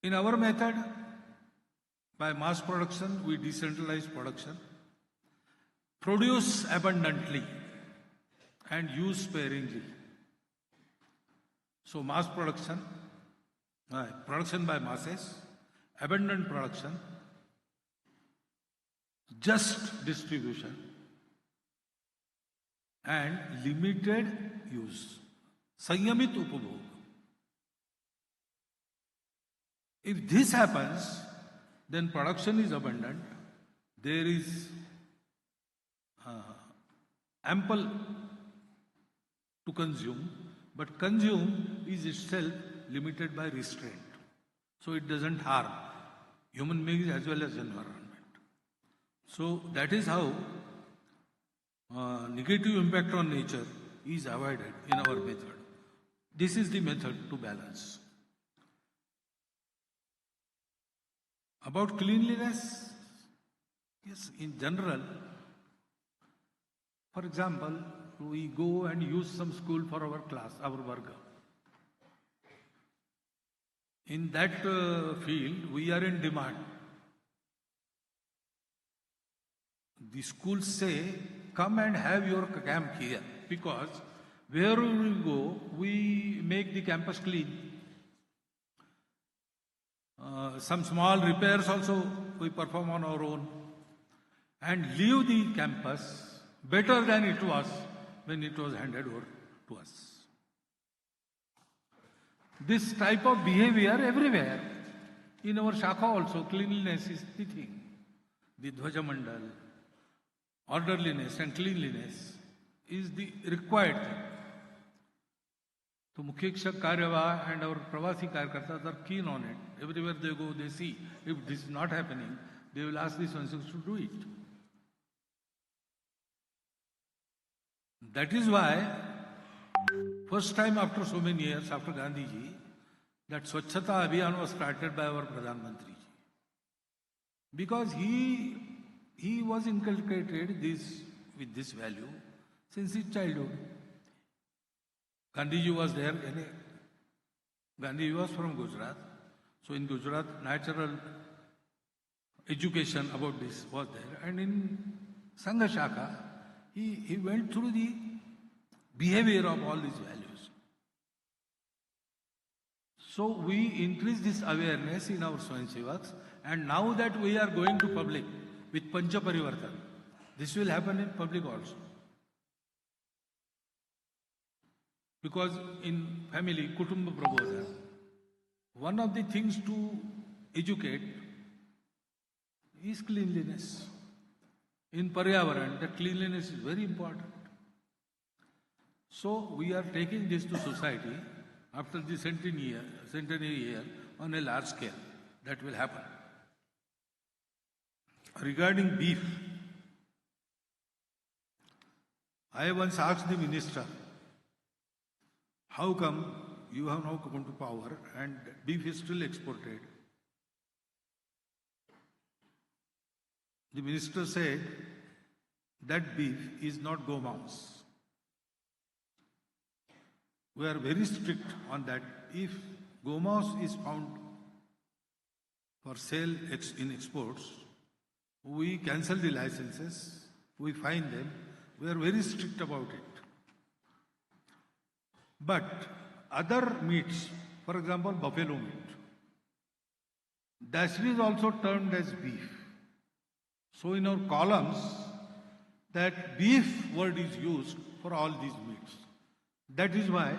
In our method, by mass production, we decentralize production, produce abundantly and use sparingly. So mass production, production by masses, abundant production, just distribution, and limited use. Sanyamit upabhog. If this happens, then production is abundant, there is ample to consume, but consume is itself limited by restraint. So it doesn't harm human beings as well as environment. So that is how negative impact on nature is avoided in our method. This is the method to balance. About cleanliness, yes, in general, for example, we go and use some school for our class, our varga. In that field, we are in demand. The schools say, come and have your camp here, because wherever we go, we make the campus clean. Some small repairs also we perform on our own and leave the campus better than it was when it was handed over to us. This type of behavior everywhere. In our Shakha also, cleanliness is the thing. The Dhwaja Mandal, orderliness and cleanliness is the required thing. So Mukhya Karyavah and our Pravasi Karyakartas are keen on it. Everywhere they go, they see. If this is not happening, they will ask the Swayamsevaks to do it. That is why, first time after so many years, after Gandhiji, that Swachhata Abhiyan was started by our Pradhan Mantri. Because he was inculcated with this value since his childhood. Gandhiji was there. Gandhiji was from Gujarat. So in Gujarat, natural education about this was there. And in Sangh Shaka, he went through the behavior of all these values. So we increase this awareness in our Swayamsevaks, and now that we are going to public with Pancha Parivartan, this will happen in public also. Because in family, Kutumba Prabodhana, one of the things to educate is cleanliness. In Paryavaran, that cleanliness is very important. So we are taking this to society after the centenary year on a large scale. That will happen. Regarding beef, I once asked the minister, how come you have now come to power and beef is still exported? The minister said that beef is not gomouse. We are very strict on that. If gomouse is found for sale in exports, we cancel the licenses, we fine them. We are very strict about it. But other meats, for example, buffalo meat, that is also termed as beef. So in our columns, that beef word is used for all these meats. That is why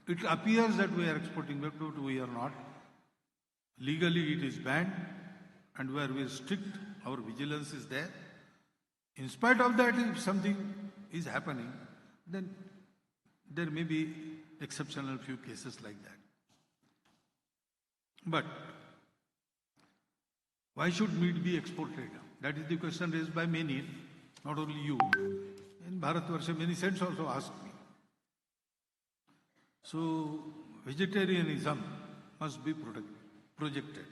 it appears that we are exporting, but we are not. Legally it is banned, and where we are strict, our vigilance is there. In spite of that, if something is happening, then there may be exceptional few cases like that. But why should meat be exported? That is the question raised by many, not only you. In Bharatvarsha, many saints also asked me. So, vegetarianism must be projected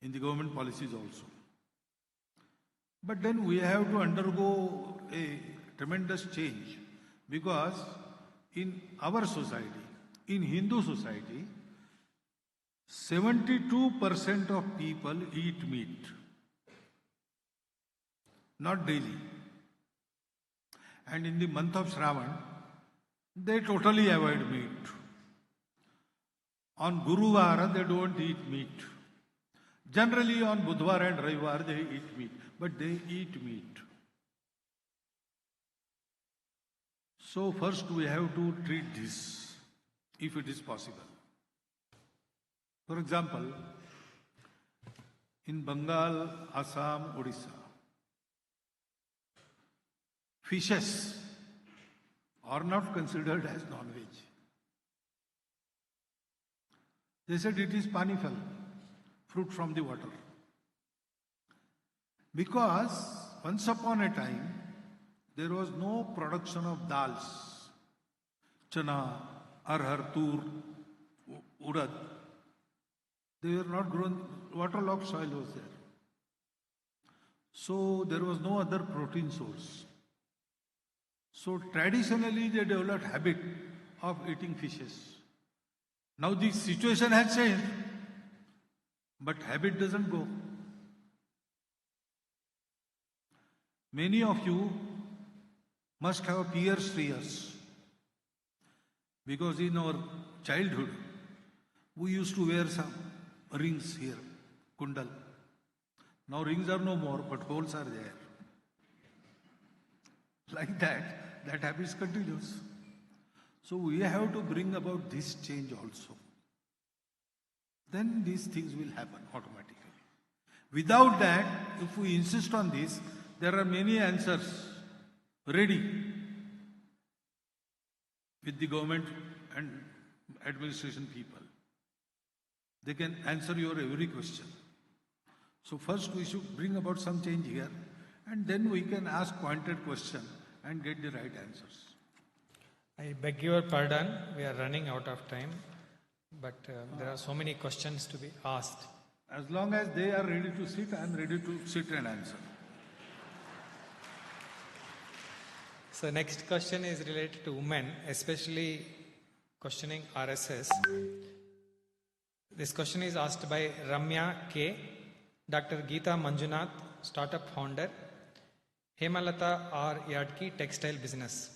in the government policies also. But then we have to undergo a tremendous change, because in our society, in Hindu society, 72% of people eat meat. Not daily. And in the month of Shravan, they totally avoid meat. On Guruvara, they don't eat meat. Generally on Budhvar and Ravivar, they eat meat. But they eat meat. So first we have to treat this, if it is possible. For example, in Bengal, Assam, Odisha, fishes are not considered as non-veg. They said it is panifal, fruit from the water. Because once upon a time, there was no production of dals, chana, arhar, tur, urad. They were not grown, waterlogged soil was there. So there was no other protein source. So traditionally they developed habit of eating fishes. Now the situation has changed, but habit doesn't go. Many of you must have pierced ears, because in our childhood we used to wear some rings here, kundal. Now rings are no more, but holes are there. Like that habit continues. So we have to bring about this change also. Then these things will happen automatically. Without that, if we insist on this, there are many answers ready with the government and administration people. They can answer your every question. So first we should bring about some change here, and then we can ask pointed question and get the right answers. I beg your pardon, we are running out of time, but there are so many questions to be asked. As long as they are ready to sit, I am ready to sit and answer. So next question is related to women, especially questioning RSS. This question is asked by Ramya K, Dr. Geeta Manjunath, startup founder, Hemalata R. Yadki, textile business.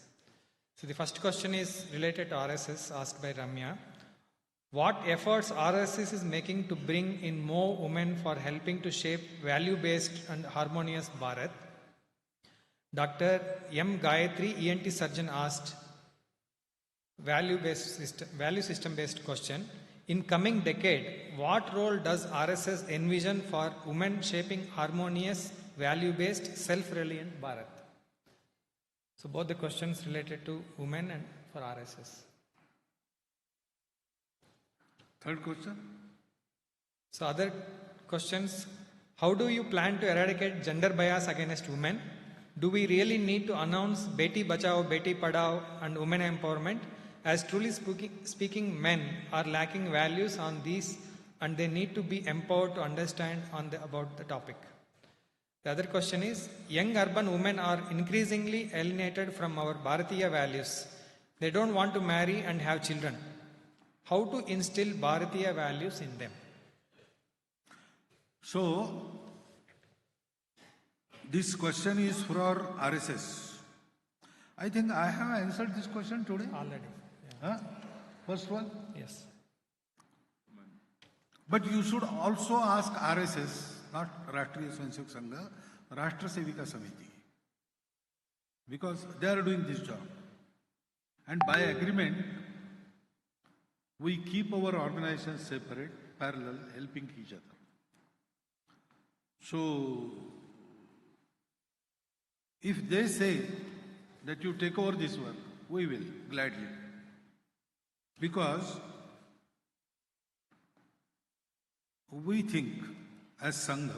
So the first question is related to RSS, asked by Ramya. What efforts RSS is making to bring in more women for helping to shape value-based and harmonious Bharat? Dr. M. Gayatri, ENT surgeon, asked value system-based question. In coming decade, what role does RSS envision for women shaping harmonious, value-based, self-reliant Bharat? So both the questions related to women and for RSS. Third question. So other questions, how do you plan to eradicate gender bias against women? Do we really need to announce Beti Bachao, Beti Padhao and women empowerment? As truly speaking, men are lacking values on these and they need to be empowered to understand about the topic. The other question is, young urban women are increasingly alienated from our Bharatiya values. They don't want to marry and have children. How to instill Bharatiya values in them? So, this question is for RSS. I think I have answered this question today. Already. Huh? First one? Yes. But you should also ask RSS, not Rashtriya Swayamsevak Sangh, Rashtra Sevika Samiti. Because they are doing this job. And by agreement, we keep our organizations separate, parallel, helping each other. So, if they say that you take over this work, we will, gladly. Because we think as Sangh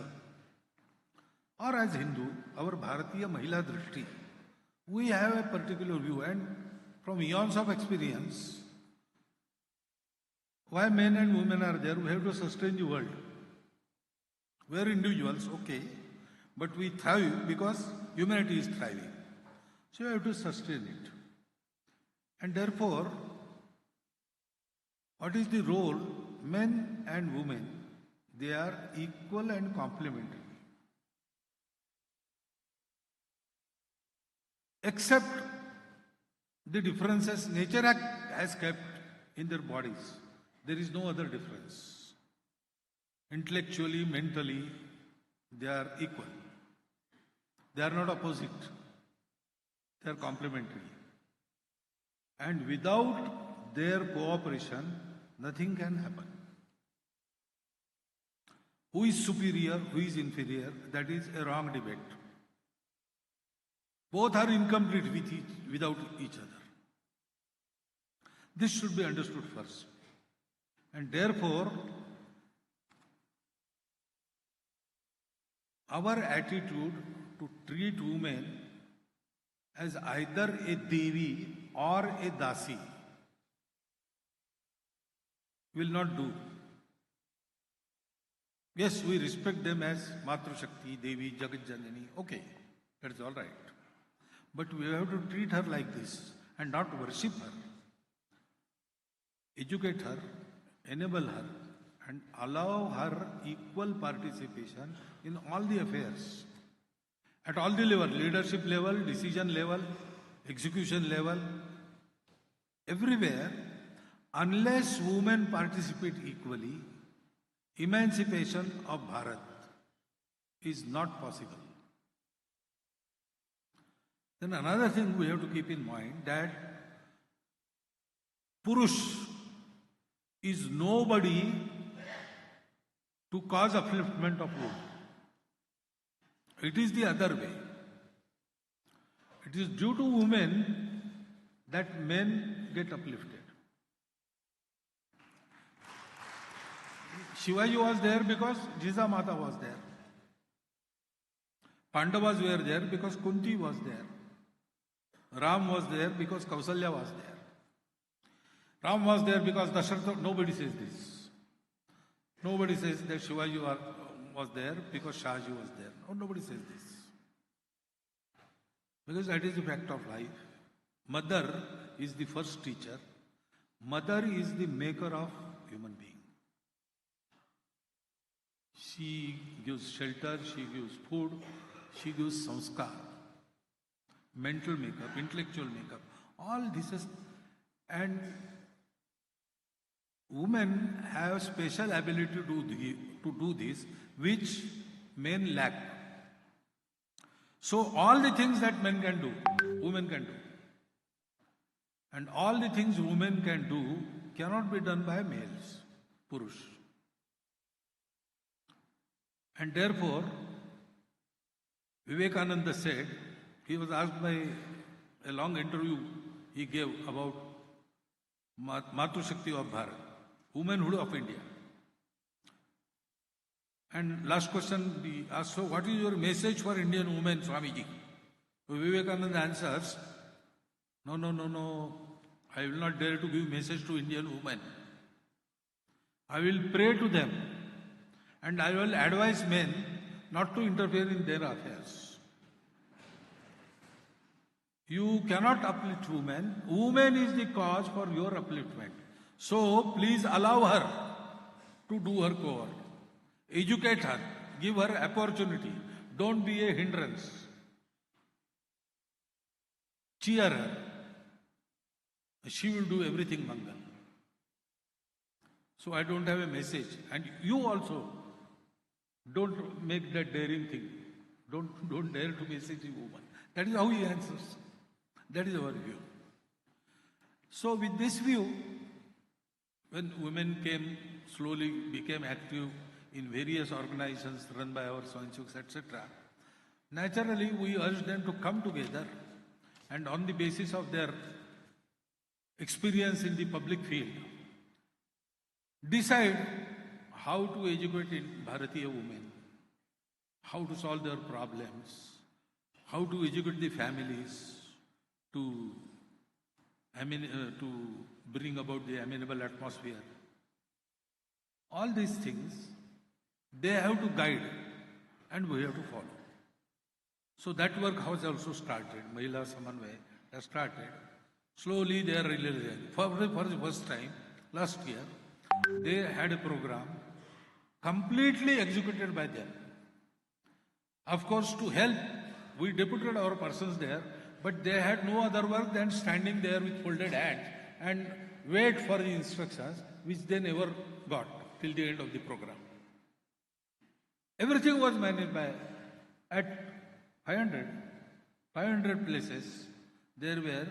or as Hindu, our Bharatiya Mahila Drishti, we have a particular view, and from eons of experience, why men and women are there, we have to sustain the world. We are individuals, okay, but we thrive because humanity is thriving. So you have to sustain it. And therefore, what is the role? Men and women, they are equal and complementary. Except the differences nature has kept in their bodies. There is no other difference. Intellectually, mentally, they are equal. They are not opposite. They are complementary. And without their cooperation, nothing can happen. Who is superior, who is inferior, that is a wrong debate. Both are incomplete without each other. This should be understood first. And therefore, our attitude to treat women as either a Devi or a Dasi will not do. Yes, we respect them as Matru Shakti, Devi, Jagat Janani. Okay, that's all right. But we have to treat her like this and not worship her. Educate her, enable her, and allow her equal participation in all the affairs. At all the level, leadership level, decision level, execution level, everywhere, unless women participate equally, emancipation of Bharat is not possible. Then another thing we have to keep in mind that Purush is nobody to cause upliftment of women. It is the other way. It is due to women that men get uplifted. Shivaji was there because Jijamata was there. Pandavas were there because Kunti was there. Ram was there because Kausalya was there. Ram was there because Dasharatha. Nobody says this. Nobody says that Shivaji was there because Shahji was there. No, nobody says this. Because that is the fact of life. Mother is the first teacher. Mother is the maker of human being. She gives shelter, she gives food, she gives sanskar, mental makeup, intellectual makeup. All this is, and women have special ability to do this, which men lack. So all the things that men can do, women can do. And all the things women can do cannot be done by males, Purush. And therefore, Vivekananda said, he was asked by a long interview he gave about Matu Shakti of Bharat, womanhood of India. And last question he asked, so what is your message for Indian women, Swamiji? So Vivekananda answers, no, I will not dare to give message to Indian women. I will pray to them and I will advise men not to interfere in their affairs. You cannot uplift women. Woman is the cause for your upliftment. So please allow her to do her core. Educate her. Give her opportunity. Don't be a hindrance. Cheer her. She will do everything Mangal. So I don't have a message. And you also don't make that daring thing. Don't dare to message a woman. That is how he answers. That is our view. So with this view, when women slowly became active in various organizations run by our Swayamsevaks, etc., naturally we urged them to come together and on the basis of their experience in the public field, decide how to educate Bharatiya women, how to solve their problems, how to educate the families, to bring about the amenable atmosphere. All these things, they have to guide and we have to follow. So that work has also started. Mahila Samanvay has started. Slowly they are realizing. For the first time, last year, they had a program completely executed by them. Of course, to help, we deputed our persons there, but they had no other work than standing there with folded hands and wait for the instructions, which they never got till the end of the program. Everything was managed by, at 500 places, there were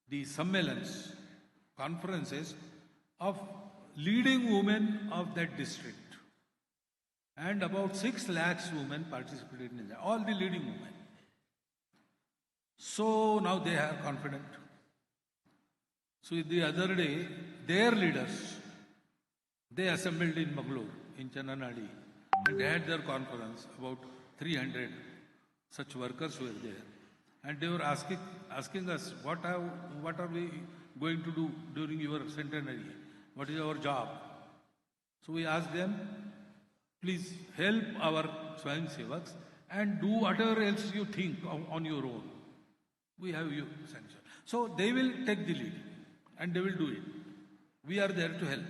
the sammelans, conferences of leading women of that district. And about 6 lakhs women participated in that, all the leading women. So now they are confident. So the other day, their leaders, they assembled in Bengaluru, in Channanadi, and they had their conference. About 300 such workers were there. And they were asking us, what are we going to do during your centenary? What is our job? So we asked them, please help our Swayamsevaks and do whatever else you think on your own. We have you sanction. So they will take the lead and they will do it. We are there to help,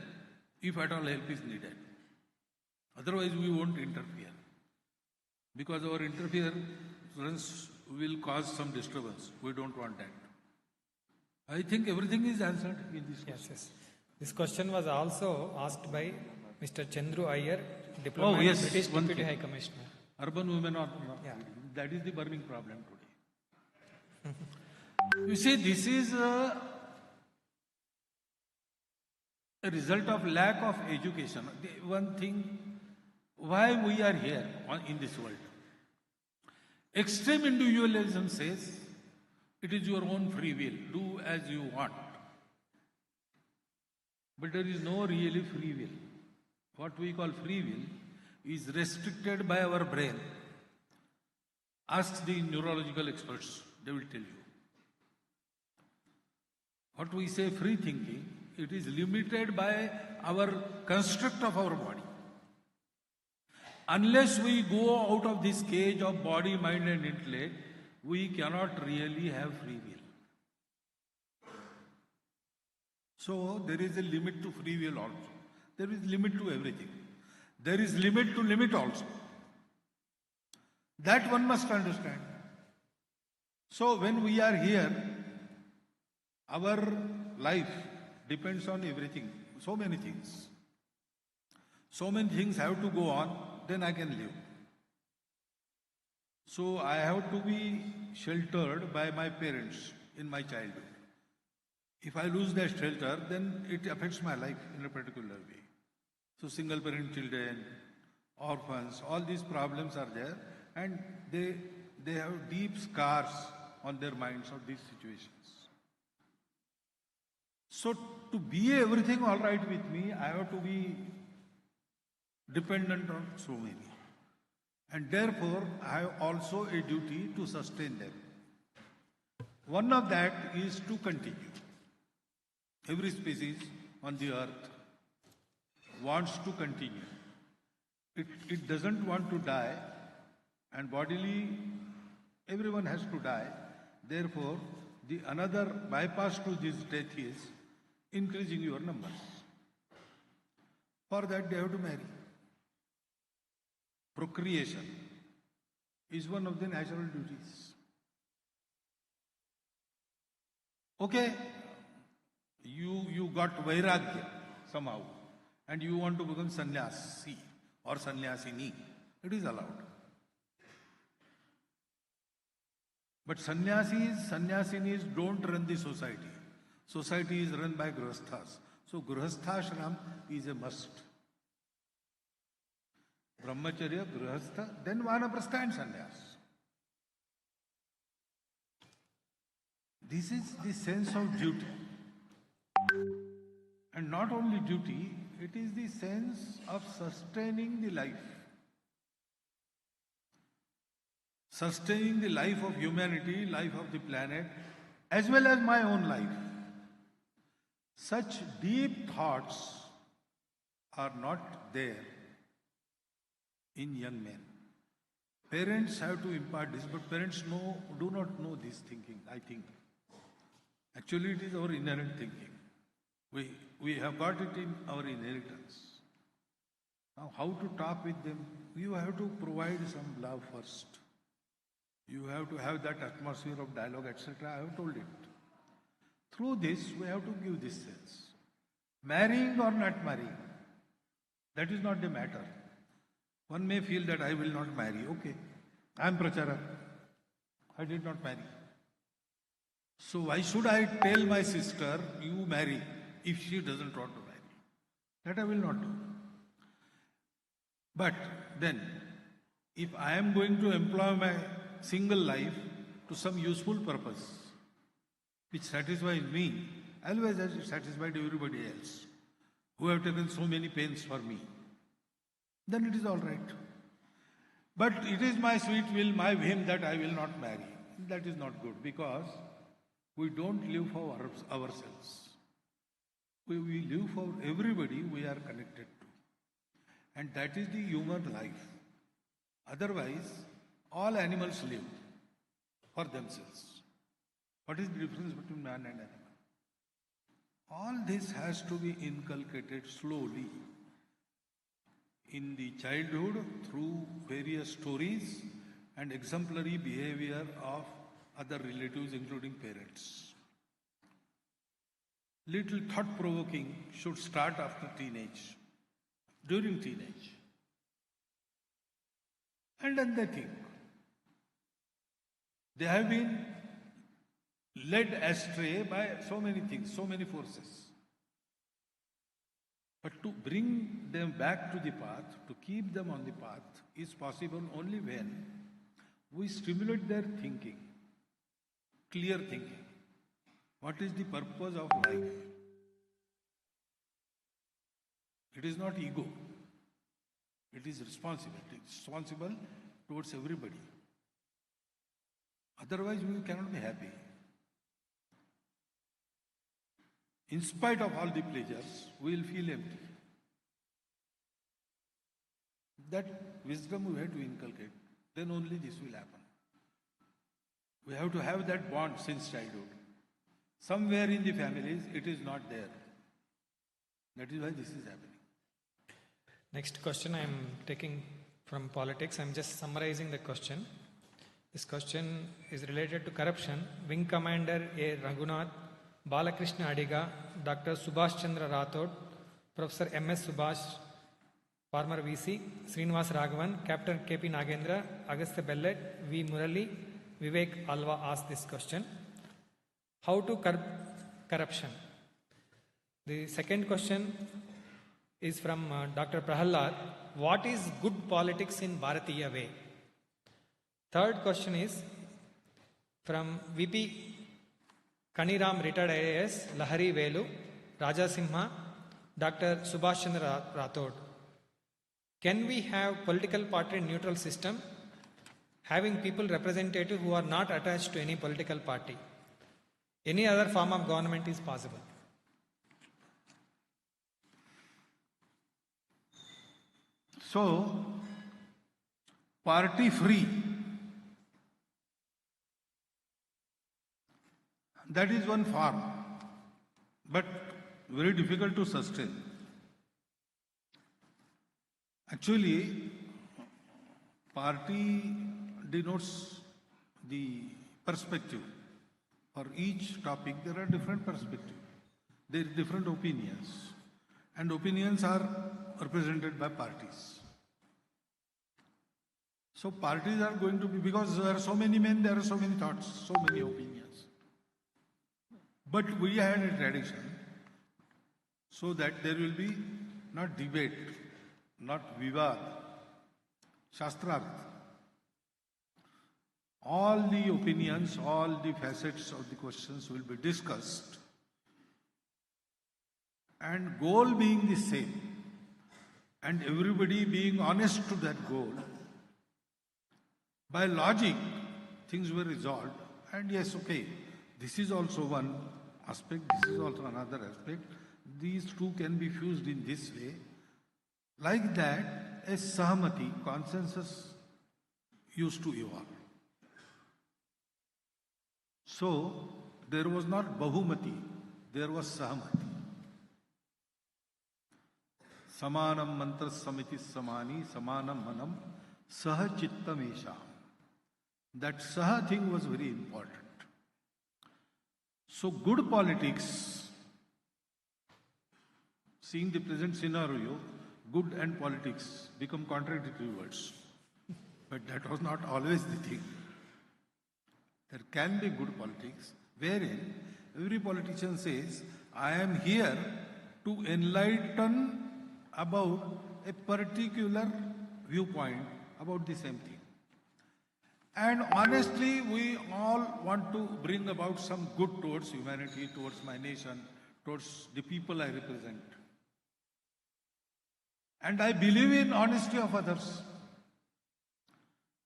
if at all help is needed. Otherwise we won't interfere. Because our interference will cause some disturbance. We don't want that. I think everything is answered in this question. Yes. This question was also asked by Mr. Chandru Iyer, Diplomat, British Deputy High Commissioner. Urban women are not. Yeah. That is the burning problem today. You see, this is a result of lack of education. One thing, why we are here in this world. Extreme individualism says it is your own free will, do as you want. But there is no really free will. What we call free will is restricted by our brain. Ask the neurological experts, they will tell you. What we say free thinking, it is limited by our construct of our body. Unless we go out of this cage of body, mind and intellect, we cannot really have free will. So there is a limit to free will also. There is limit to everything. There is limit to limit also. That one must understand. So when we are here, our life depends on everything, so many things. So many things have to go on, then I can live. So I have to be sheltered by my parents in my childhood. If I lose that shelter, then it affects my life in a particular way. So single parent children, orphans, all these problems are there, and they have deep scars on their minds of these situations. So to be everything all right with me, I have to be dependent on so many. And therefore, I have also a duty to sustain them. One of that is to continue. Every species on the earth wants to continue. It doesn't want to die, and bodily everyone has to die. Therefore, the another bypass to this death is increasing your numbers. For that, they have to marry. Procreation is one of the natural duties. Okay, you got vairagya somehow, and you want to become sannyasi or sannyasini. It is allowed. But sannyasinis don't run the society. Society is run by grihasthas. So grihasthashram is a must. Brahmacharya, grihastha, then vanaprastha and sannyas. This is the sense of duty. And not only duty, it is the sense of sustaining the life. Sustaining the life of humanity, life of the planet, as well as my own life. Such deep thoughts are not there in young men. Parents have to impart this, but parents do not know this thinking, I think. Actually, it is our inherent thinking. We have got it in our inheritance. Now, how to talk with them? You have to provide some love first. You have to have that atmosphere of dialogue, etc. I have told it. Through this, we have to give this sense. Marrying or not marrying, that is not the matter. One may feel that I will not marry. Okay, I am pracharak. I did not marry. So why should I tell my sister, you marry, if she doesn't want to marry? That I will not do. But then, if I am going to employ my single life to some useful purpose, which satisfies me, always as it satisfied everybody else, who have taken so many pains for me, then it is all right. But it is my sweet will, my whim that I will not marry. That is not good, because we don't live for ourselves. We live for everybody we are connected to. And that is the human life. Otherwise, all animals live for themselves. What is the difference between man and animal? All this has to be inculcated slowly in the childhood through various stories and exemplary behavior of other relatives, including parents. Little thought-provoking should start after teenage, during teenage. And then they think. They have been led astray by so many things, so many forces. But to bring them back to the path, to keep them on the path, is possible only when we stimulate their thinking, clear thinking. What is the purpose of life? It is not ego. It is responsibility. Responsible towards everybody. Otherwise, we cannot be happy. In spite of all the pleasures, we will feel empty. That wisdom we have to inculcate. Then only this will happen. We have to have that bond since childhood. Somewhere in the families, it is not there. That is why this is happening. Next question I am taking from politics. I am just summarizing the question. This question is related to corruption. Wing Commander A. Raghunath, Balakrishna Adiga, Dr. Subhash Chandra Rathod, Professor M.S. Subhash, former VC, Srinivas Raghavan, Captain K.P. Nagendra, Agastya Bellet, V. Murali, Vivek Alva asked this question. How to curb corruption? The second question is from Dr. Prahalad. What is good politics in Bharatiya way? Third question is from VP Kaniram, retired IAS, Lahari Velu, Rajasimha, Dr. Subhash Chandra Rathod. Can we have political party neutral system having people representative who are not attached to any political party? Any other form of government is possible. So, party free. That is one form, but very difficult to sustain. Actually, party denotes the perspective. For each topic, there are different perspectives. There are different opinions. And opinions are represented by parties. So parties are going to be, because there are so many men, there are so many thoughts, so many opinions. But we had a tradition so that there will be not debate, not vivad, shastrarth. All the opinions, all the facets of the questions will be discussed, and goal being the same, and everybody being honest to that goal. By logic, things were resolved, and yes, okay, this is also one aspect, this is also another aspect. These two can be fused in this way. Like that, a sahamati, consensus, used to evolve. So, there was not bahumati, there was sahamati. Samanam mantra samiti samani, samanam manam, saha chittam esham. That saha thing was very important. So, good politics, seeing the present scenario, good and politics become contradictory words. But that was not always the thing. There can be good politics, wherein every politician says, I am here to enlighten about a particular viewpoint about the same thing. And honestly, we all want to bring about some good towards humanity, towards my nation, towards the people I represent. And I believe in honesty of others.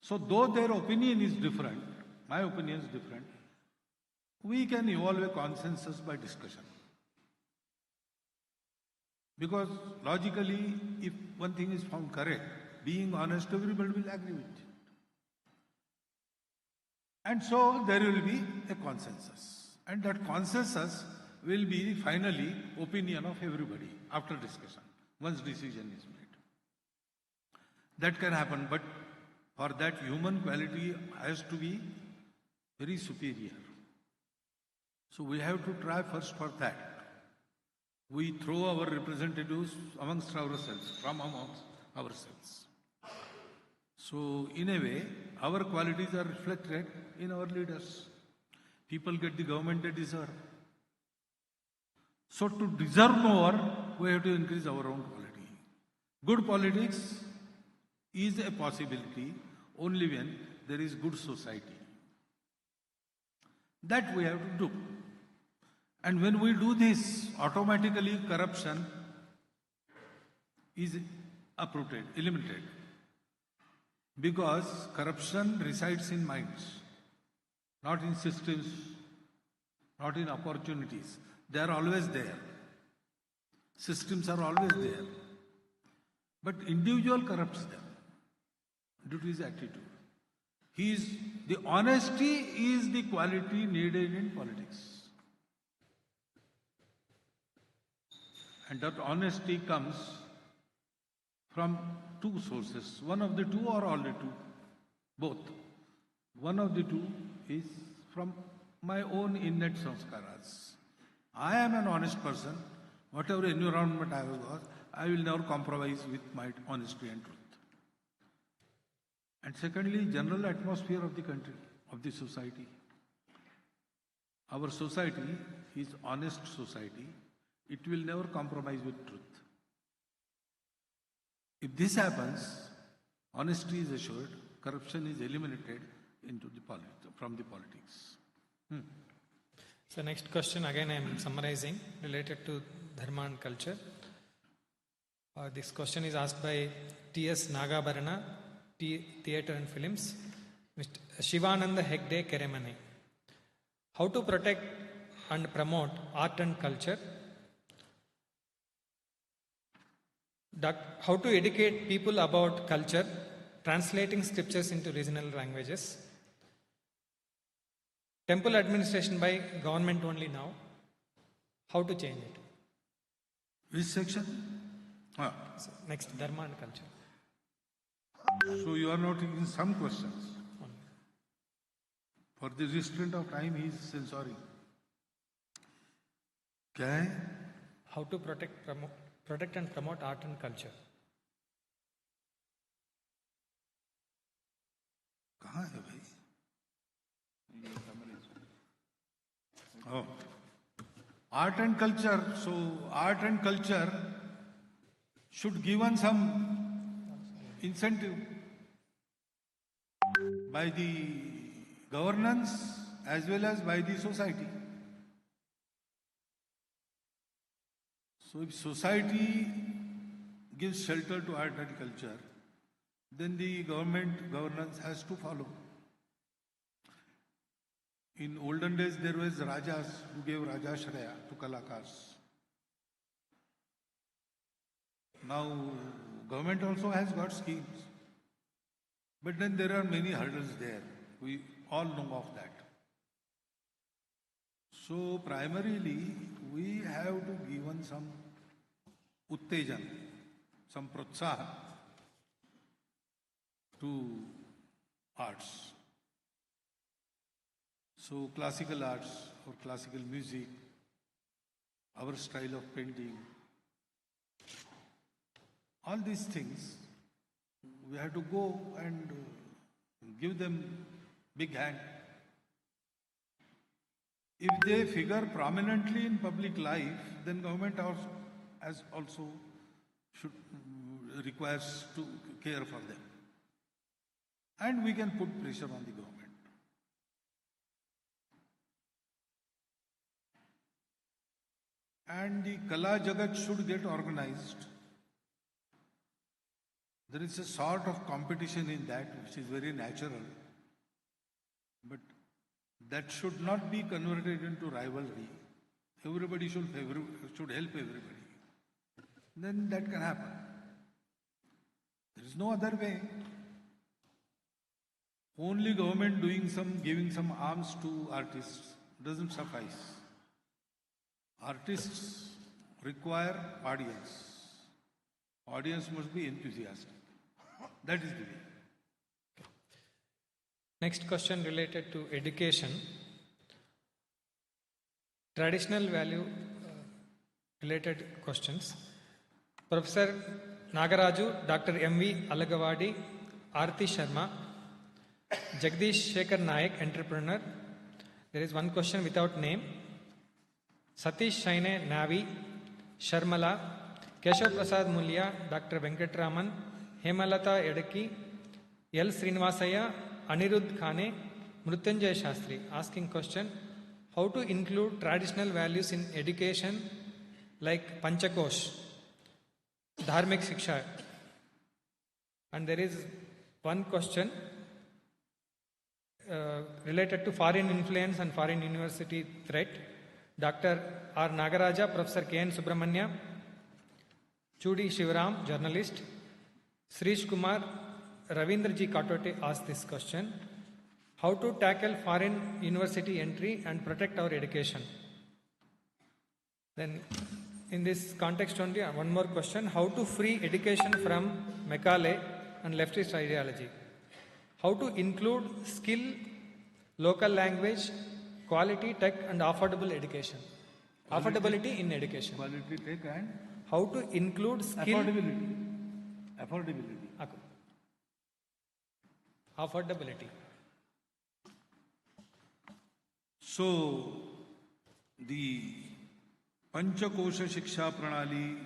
So though their opinion is different, my opinion is different, we can evolve a consensus by discussion. Because logically, if one thing is found correct, being honest, everybody will agree with it. And so there will be a consensus. And that consensus will be finally opinion of everybody after discussion, once decision is made. That can happen, but for that human quality has to be very superior. So we have to try first for that. We throw our representatives amongst ourselves, from amongst ourselves. So in a way, our qualities are reflected in our leaders. people get the government they deserve. So to deserve more, we have to increase our own quality. Good politics is a possibility only when there is good society. That we have to do. And when we do this, automatically corruption is uprooted, eliminated. Because corruption resides in minds, not in systems, not in opportunities. They are always there. Systems are always there. But individual corrupts them due to his attitude. The honesty is the quality needed in politics. And that honesty comes from two sources. One of the two or all the two? Both. One of the two is from my own innate sanskaras. I am an honest person. Whatever environment I was, I will never compromise with my honesty and truth. And secondly, general atmosphere of the country, of the society. Our society is honest society. It will never compromise with truth. If this happens, honesty is assured, corruption is eliminated from the politics. So next question, again I am summarizing, related to Dharma and culture. This question is asked by T.S. Nagabarana, Theatre and Films, Mr. Shivananda Hegde Keremane. How to protect and promote art and culture? How to educate people about culture, translating scriptures into regional languages. Temple administration by government only now. How to change it? Which section? So next, Dharma and culture. So you are now taking some questions. For the restraint of time, he is censoring. Okay? How to protect and promote art and culture. कहाँ है भाई? Oh. Art and culture. So art and culture should given some incentive by the governance as well as by the society. So if society gives shelter to art and culture, then the governance has to follow. In olden days, there was Rajas who gave Rajashraya to Kalakars. Now, government also has got schemes. But then there are many hurdles there. We all know of that. So, primarily, we have to given some uttejan, some protsahan to arts. So classical arts or classical music, our style of painting, all these things, we have to go and give them big hand. If they figure prominently in public life, then government also requires to care for them. And we can put pressure on the government. And the Kala Jagat should get organized. There is a sort of competition in that which is very natural. But that should not be converted into rivalry. Everybody should help everybody. Then that can happen. There is no other way. Only government giving some arms to artists doesn't suffice. Artists require audience. Audience must be enthusiastic. That is the way. Next question related to education. Traditional value related questions. Professor Nagaraju, Dr. M.V. Alagavadi, Aarti Sharma, Jagdish Shekhar Naik, entrepreneur, There is one question without name. Satish Shaine Navi, Sharmala, Keshav Prasad Mulya, Dr. Venkatraman, Hemalata Edaki, L. Srinivasaya, Anirudh Khane, Mrutyunjay Shastri asking question: how to include traditional values in education like Panchakosh, Dharmik Shiksha? And there is one question related to foreign influence and foreign university threat. Dr. R. Nagaraja, Professor K. N. Subramanya, Chudi Shivaram, journalist, Srish Kumar, Ravindra G. Katote asked this question: how to tackle foreign university entry and protect our education? Then in this context only, one more question: how to free education from Macaulay and leftist ideology? How to include skill, local language, quality, tech and affordable education? Affordability in education. Quality, tech and How to include skill. Affordability. Affordability. So, the Panchakosha Shiksha Pranali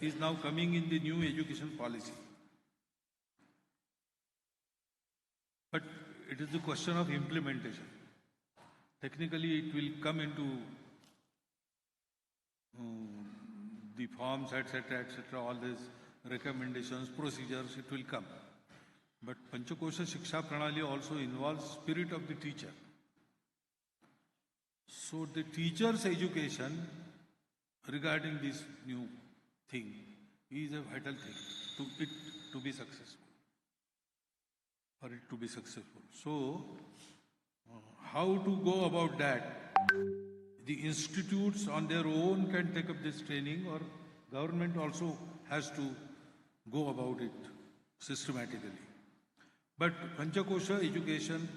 is now coming in the new education policy. But it is a question of implementation. Technically, it will come into the forms, etc., all these recommendations, procedures, it will come. But Panchakosha Shiksha Pranali also involves spirit of the teacher. So the teacher's education regarding this new thing is a vital thing to be successful. For it to be successful. So, how to go about that? The institutes on their own can take up this training, or government also has to go about it systematically. But Panchakosha education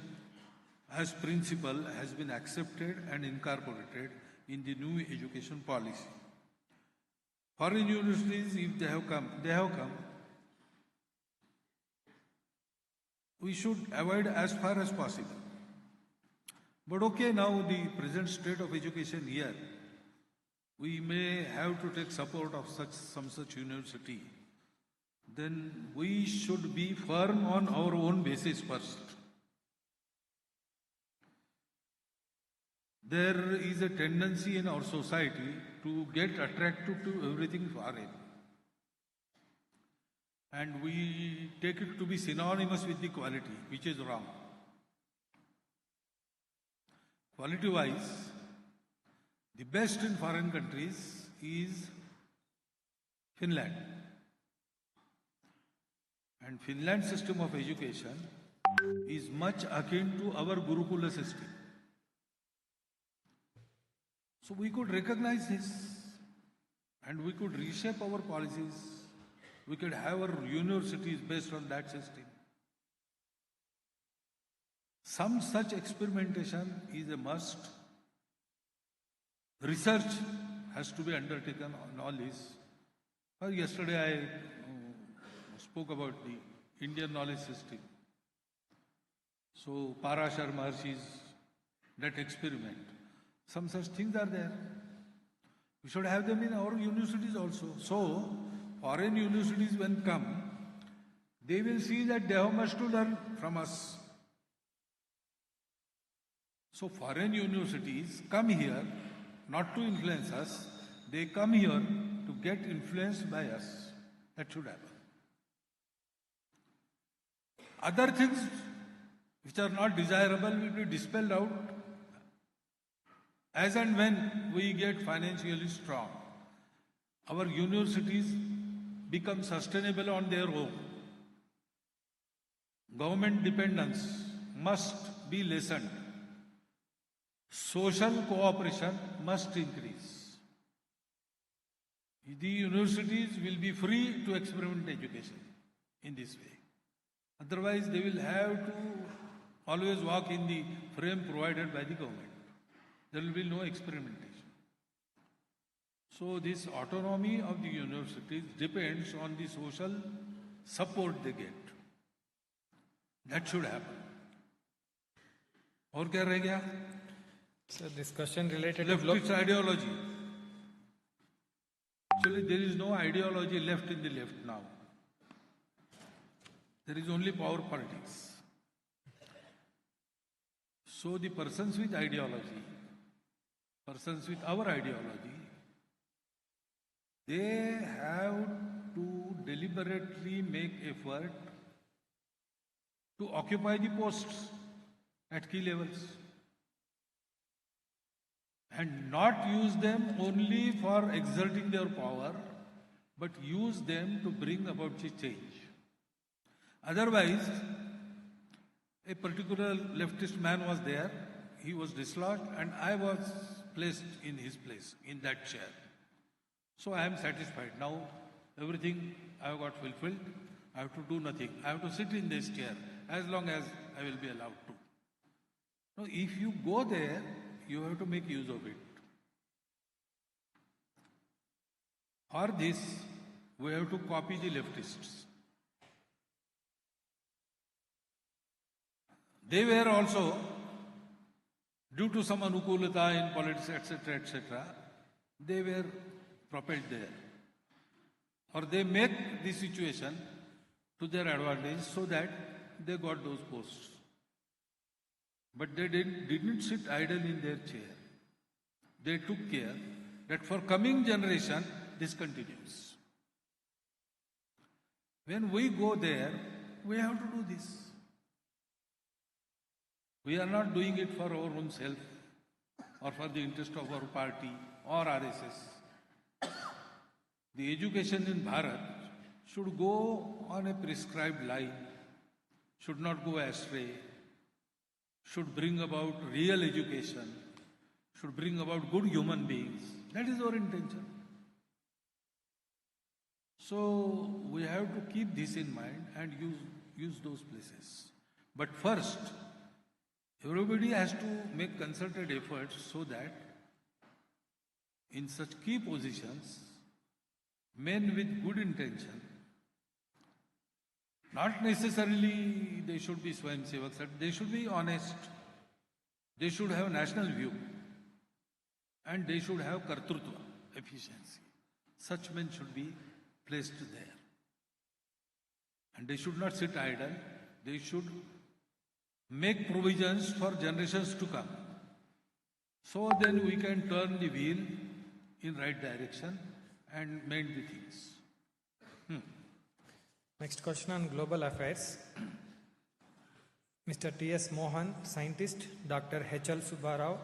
as principle has been accepted and incorporated in the new education policy. Foreign universities, if they have come. We should avoid as far as possible. But okay, now the present state of education here, we may have to take support of some such university. Then we should be firm on our own basis first. There is a tendency in our society to get attracted to everything foreign. And we take it to be synonymous with the quality, which is wrong. Quality-wise, the best in foreign countries is Finland. And Finland's system of education is much akin to our Gurukula system. So we could recognize this and we could reshape our policies. We could have our universities based on that system. Some such experimentation is a must. Research has to be undertaken on all this. Yesterday I spoke about the Indian knowledge system. So Parashar Maharshi's that experiment. Some such things are there. We should have them in our universities also. So foreign universities when come, they will see that they have much to learn from us. So foreign universities come here not to influence us, they come here to get influenced by us. That should happen. Other things which are not desirable will be dispelled out as and when we get financially strong. Our universities become sustainable on their own. Government dependence must be lessened. Social cooperation must increase. The universities will be free to experiment education in this way. Otherwise, they will have to always walk in the frame provided by the government. There will be no experimentation. So this autonomy of the universities depends on the social support they get. That should happen. और क्या रह गया? So this question related to Leftist ideology. Actually, there is no ideology left in the left now. There is only power politics. So the persons with ideology, persons with our ideology, they have to deliberately make effort to occupy the posts at key levels and not use them only for exerting their power, but use them to bring about the change. Otherwise, a particular leftist man was there, he was dislodged, and I was placed in his place, in that chair. So I am satisfied. Now everything I have got fulfilled. I have to do nothing. I have to sit in this chair as long as I will be allowed to. Now, if you go there, you have to make use of it. For this, we have to copy the leftists. They were also, due to some anukulata in politics, etc., they were propelled there. Or they make the situation to their advantage so that they got those posts. But they didn't sit idle in their chair. They took care that for coming generation, this continues. When we go there, we have to do this. We are not doing it for our own self or for the interest of our party or RSS. The education in Bharat should go on a prescribed line, should not go astray, should bring about real education, should bring about good human beings. That is our intention. So we have to keep this in mind and use those places. But first, everybody has to make concerted efforts so that in such key positions, men with good intention, not necessarily they should be Swayamsevaks, they should be honest, they should have national view, and they should have kartrutva, efficiency. Such men should be placed there. And they should not sit idle, they should make provisions for generations to come. So then we can turn the wheel in right direction and mend the things. Next question on global affairs. Mr. T.S. Mohan, scientist, Dr. H.L. Subbarao,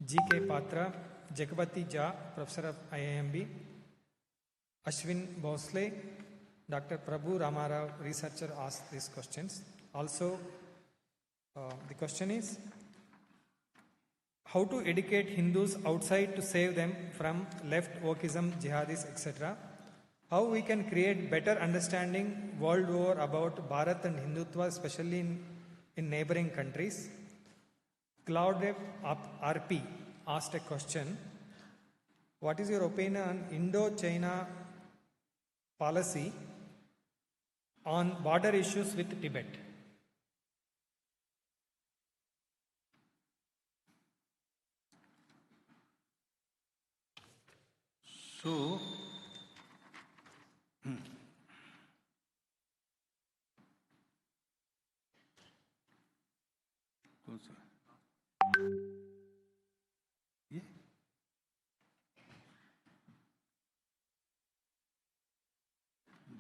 G.K. Patra, Jagapati Jha, Professor of IIMB, Ashwin Bhosle, Dr. Prabhu Ramarao, researcher, asked these questions. Also, the question is, how to educate Hindus outside to save them from left wokeism, jihadis, etc.? How we can create better understanding world over about Bharat and Hindutva, especially in neighboring countries? Claude RP asked a question. What is your opinion on Indo-China policy on border issues with Tibet? So, yeah.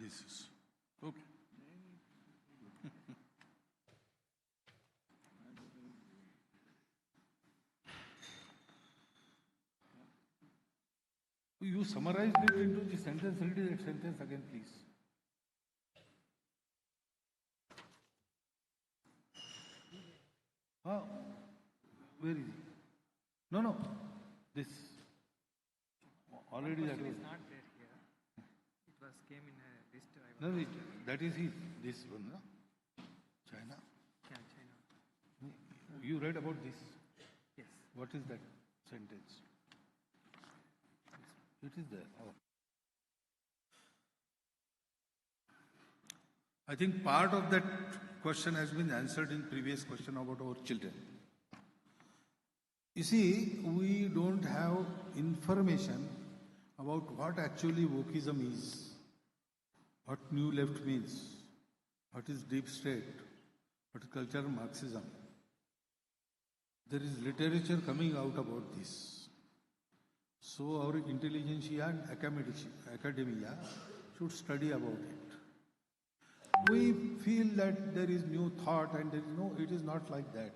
This is okay. You summarized it into the sentence. Read that sentence again, please. Where is it? No. This. Already that was. Not there here. It was came in a list. No, that is his. This one, no? China. Yeah, China. You read about this. Yes. What is that sentence? It is there. Oh. I think part of that question has been answered in previous question about our children. You see, we don't have information about what actually wokeism is, what new left means, what is deep state, what is cultural Marxism. There is literature coming out about this. So our intelligentsia and academia should study about it. We feel that there is new thought and there is no, it is not like that.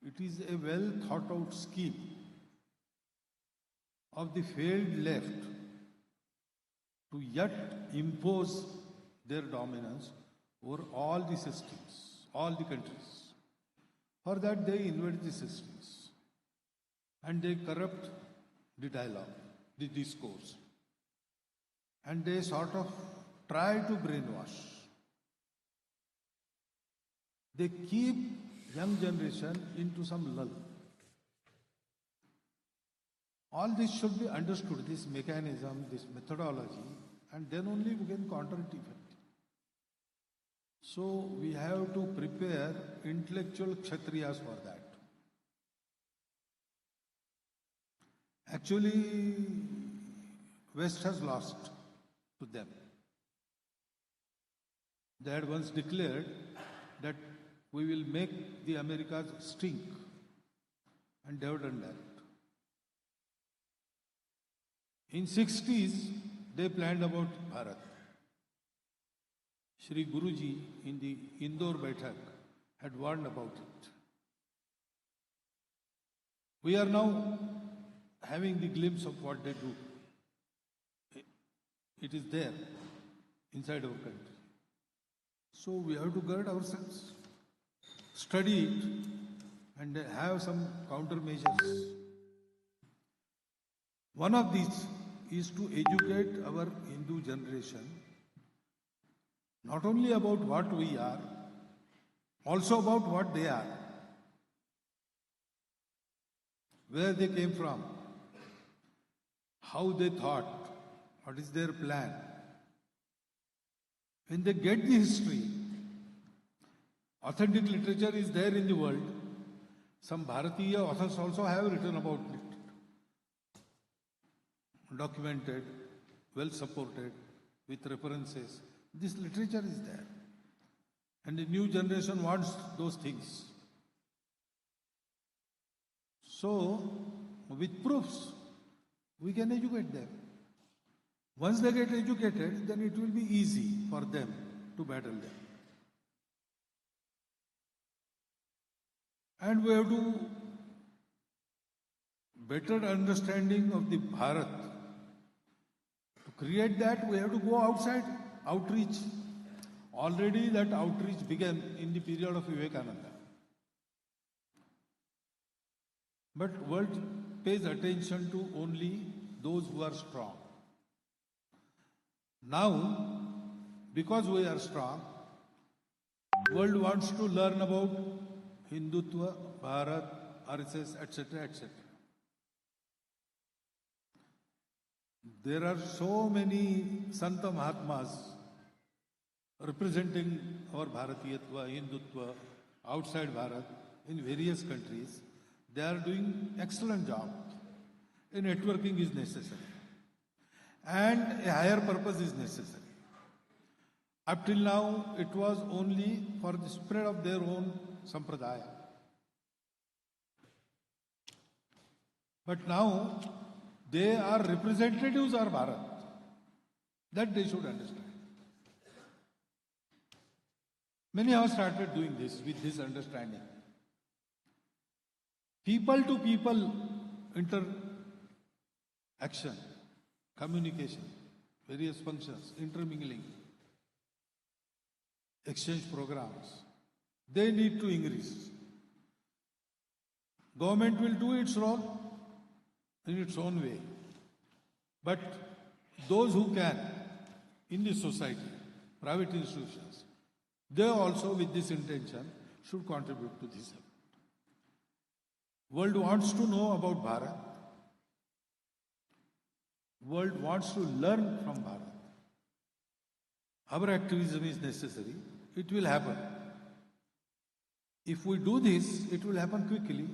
It is a well thought out scheme of the failed left to yet impose their dominance over all the systems, all the countries. For that they invade the systems and they corrupt the dialogue, the discourse, and they sort of try to brainwash. They keep young generation into some lull. All this should be understood, this mechanism, this methodology, and then only we can counter it effectively. So we have to prepare intellectual kshatriyas for that. Actually, West has lost to them. They had once declared that we will make the Americas stink, and they have done that. In 60s, they planned about Bharat. Shri Guruji in the Indore Baitak had warned about it. We are now having the glimpse of what they do. It is there inside our country. So we have to guard ourselves, study it, and have some countermeasures. One of these is to educate our Hindu generation not only about what we are, also about what they are, where they came from, how they thought, what is their plan. When they get the history, authentic literature is there in the world. Some Bharatiya authors also have written about it, documented, well supported, with references. This literature is there. And the new generation wants those things. So, with proofs, we can educate them. Once they get educated, then it will be easy for them to battle them. And we have to better understanding of the Bharat. To create that, we have to go outside, outreach. Already that outreach began in the period of Vivekananda. But world pays attention to only those who are strong. Now, because we are strong, world wants to learn about Hindutva, Bharat, RSS, etc., etc. There are so many Santa Mahatmas representing our Bharatiyatva, Hindutva, outside Bharat, in various countries. They are doing excellent job. A networking is necessary. And a higher purpose is necessary. Up till now, it was only for the spread of their own sampradaya. But now, they are representatives of Bharat. That they should understand. Many have started doing this with this understanding. People to people interaction, communication, various functions, intermingling, exchange programs, they need to increase. Government will do its role in its own way. But those who can, in the society, private institutions, they also with this intention should contribute to this. World wants to know about Bharat. World wants to learn from Bharat. Our activism is necessary. It will happen. If we do this, it will happen quickly.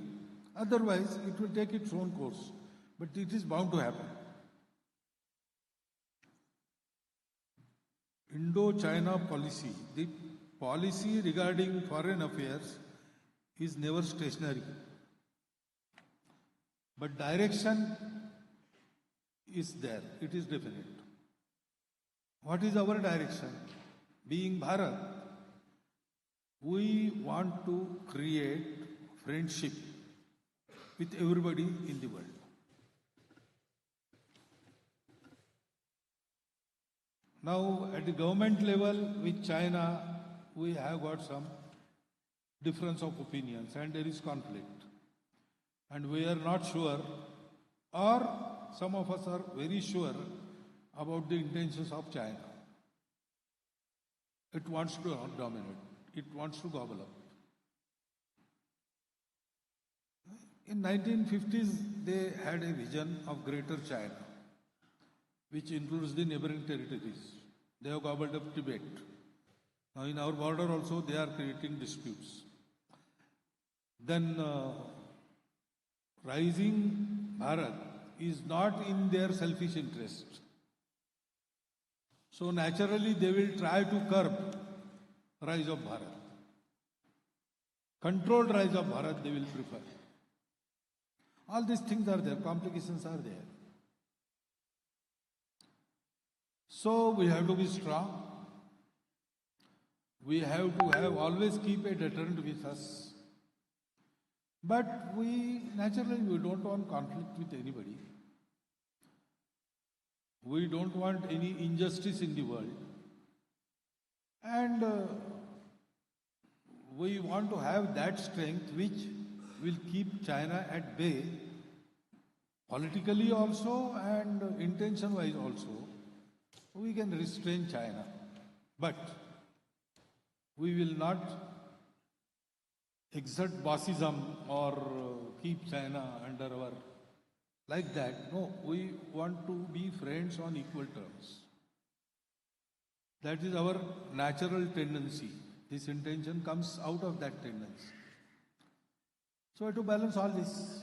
Otherwise, it will take its own course. But it is bound to happen. Indo-China policy, the policy regarding foreign affairs is never stationary. But direction is there, it is definite. What is our direction? Being Bharat, we want to create friendship with everybody in the world. Now, at the government level with China, we have got some difference of opinions and there is conflict. And we are not sure, or some of us are very sure about the intentions of China. It wants to dominate. It wants to gobble up. In 1950s, they had a vision of Greater China, which includes the neighboring territories. They have gobbled up Tibet. Now in our border also, they are creating disputes. Then rising Bharat is not in their selfish interest. So naturally, they will try to curb rise of Bharat. Controlled rise of Bharat, they will prefer. All these things are there, complications are there. So we have to be strong. We have to always keep a deterrent with us. But we don't want conflict with anybody. We don't want any injustice in the world. And we want to have that strength which will keep China at bay, politically also and intention-wise also. We can restrain China. But we will not exert bossism or keep China under our... like that. No, we want to be friends on equal terms. That is our natural tendency. This intention comes out of that tendency. So we have to balance all this.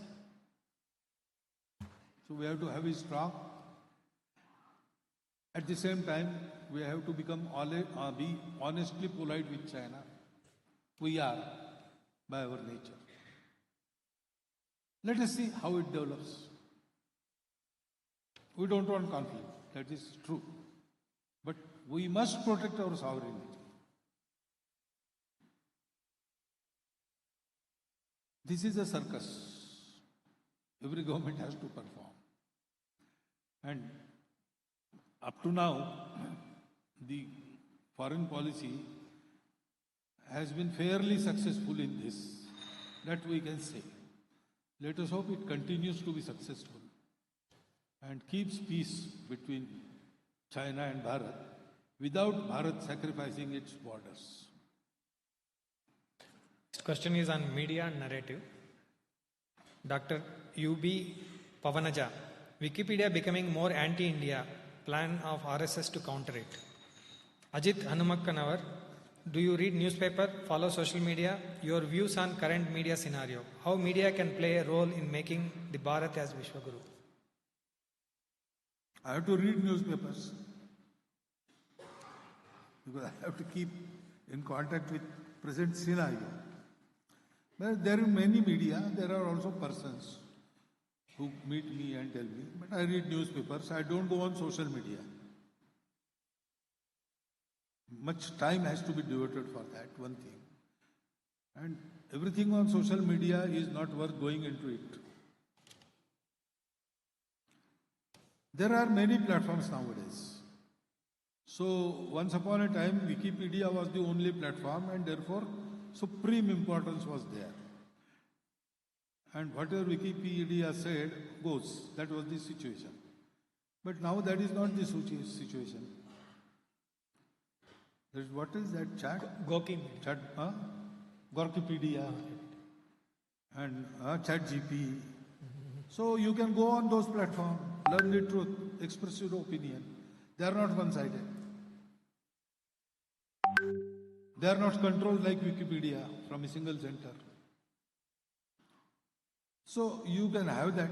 So we have to have it strong. At the same time, we have to be honestly polite with China. We are, by our nature. Let us see how it develops. We don't want conflict, that is true. But we must protect our sovereignty. This is a circus. Every government has to perform. And up to now, the foreign policy has been fairly successful in this, that we can say. Let us hope it continues to be successful and keeps peace between China and Bharat without Bharat sacrificing its borders. Next question is on media and narrative. Dr. U.B. Pavanaja, Wikipedia becoming more anti-India, plan of RSS to counter it. Ajit Hanumakkanawar, do you read newspaper, follow social media? Your views on current media scenario. How media can play a role in making the Bharat as Vishwaguru? I have to read newspapers because I have to keep in contact with present scenario. But there are many media, there are also persons who meet me and tell me, but I read newspapers, I don't go on social media. Much time has to be devoted for that, one thing. And everything on social media is not worth going into it. There are many platforms nowadays. So once upon a time, Wikipedia was the only platform and therefore supreme importance was there. And whatever Wikipedia said goes. That was the situation. But now that is not the situation. What is that chat? Goki. Chat, Gorkipedia and ChatGPT. So you can go on those platforms, learn the truth, express your opinion. They are not one-sided. They are not controlled like Wikipedia from a single center. So you can have that.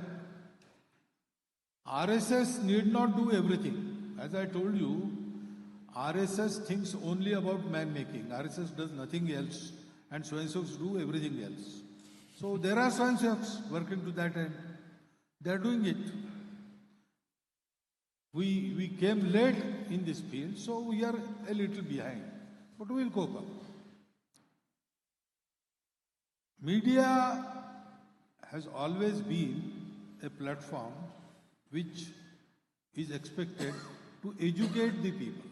RSS need not do everything. As I told you, RSS thinks only about man making. RSS does nothing else, and Swayamsevaks do everything else. So there are Swayamsevaks working to that end. They are doing it. We came late in this field, so we are a little behind. But we will cope up. Media has always been a platform which is expected to educate the people.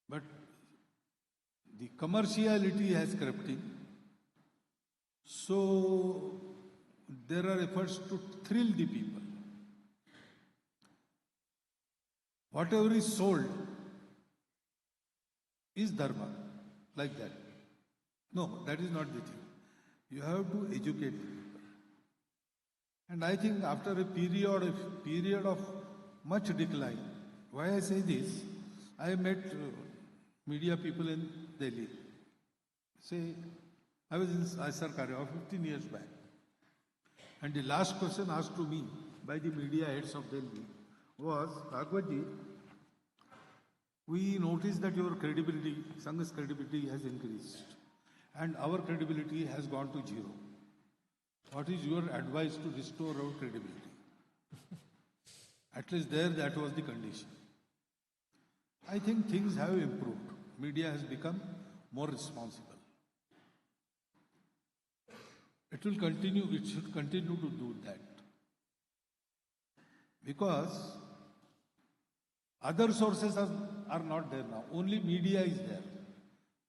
But the commerciality has crept in. So there are efforts to thrill the people. Whatever is sold is dharma, like that. No, that is not the thing. You have to educate the people. And I think after a period of much decline, why I say this, I met media people in Delhi. Say, I was in Sarsanghchalak 15 years back. And the last question asked to me by the media heads of Delhi was, Bhagwatji, we noticed that your credibility, Sangh's credibility has increased and our credibility has gone to zero. What is your advice to restore our credibility? At least there, that was the condition. I think things have improved. Media has become more responsible. It should continue to do that. Because other sources are not there now. Only media is there,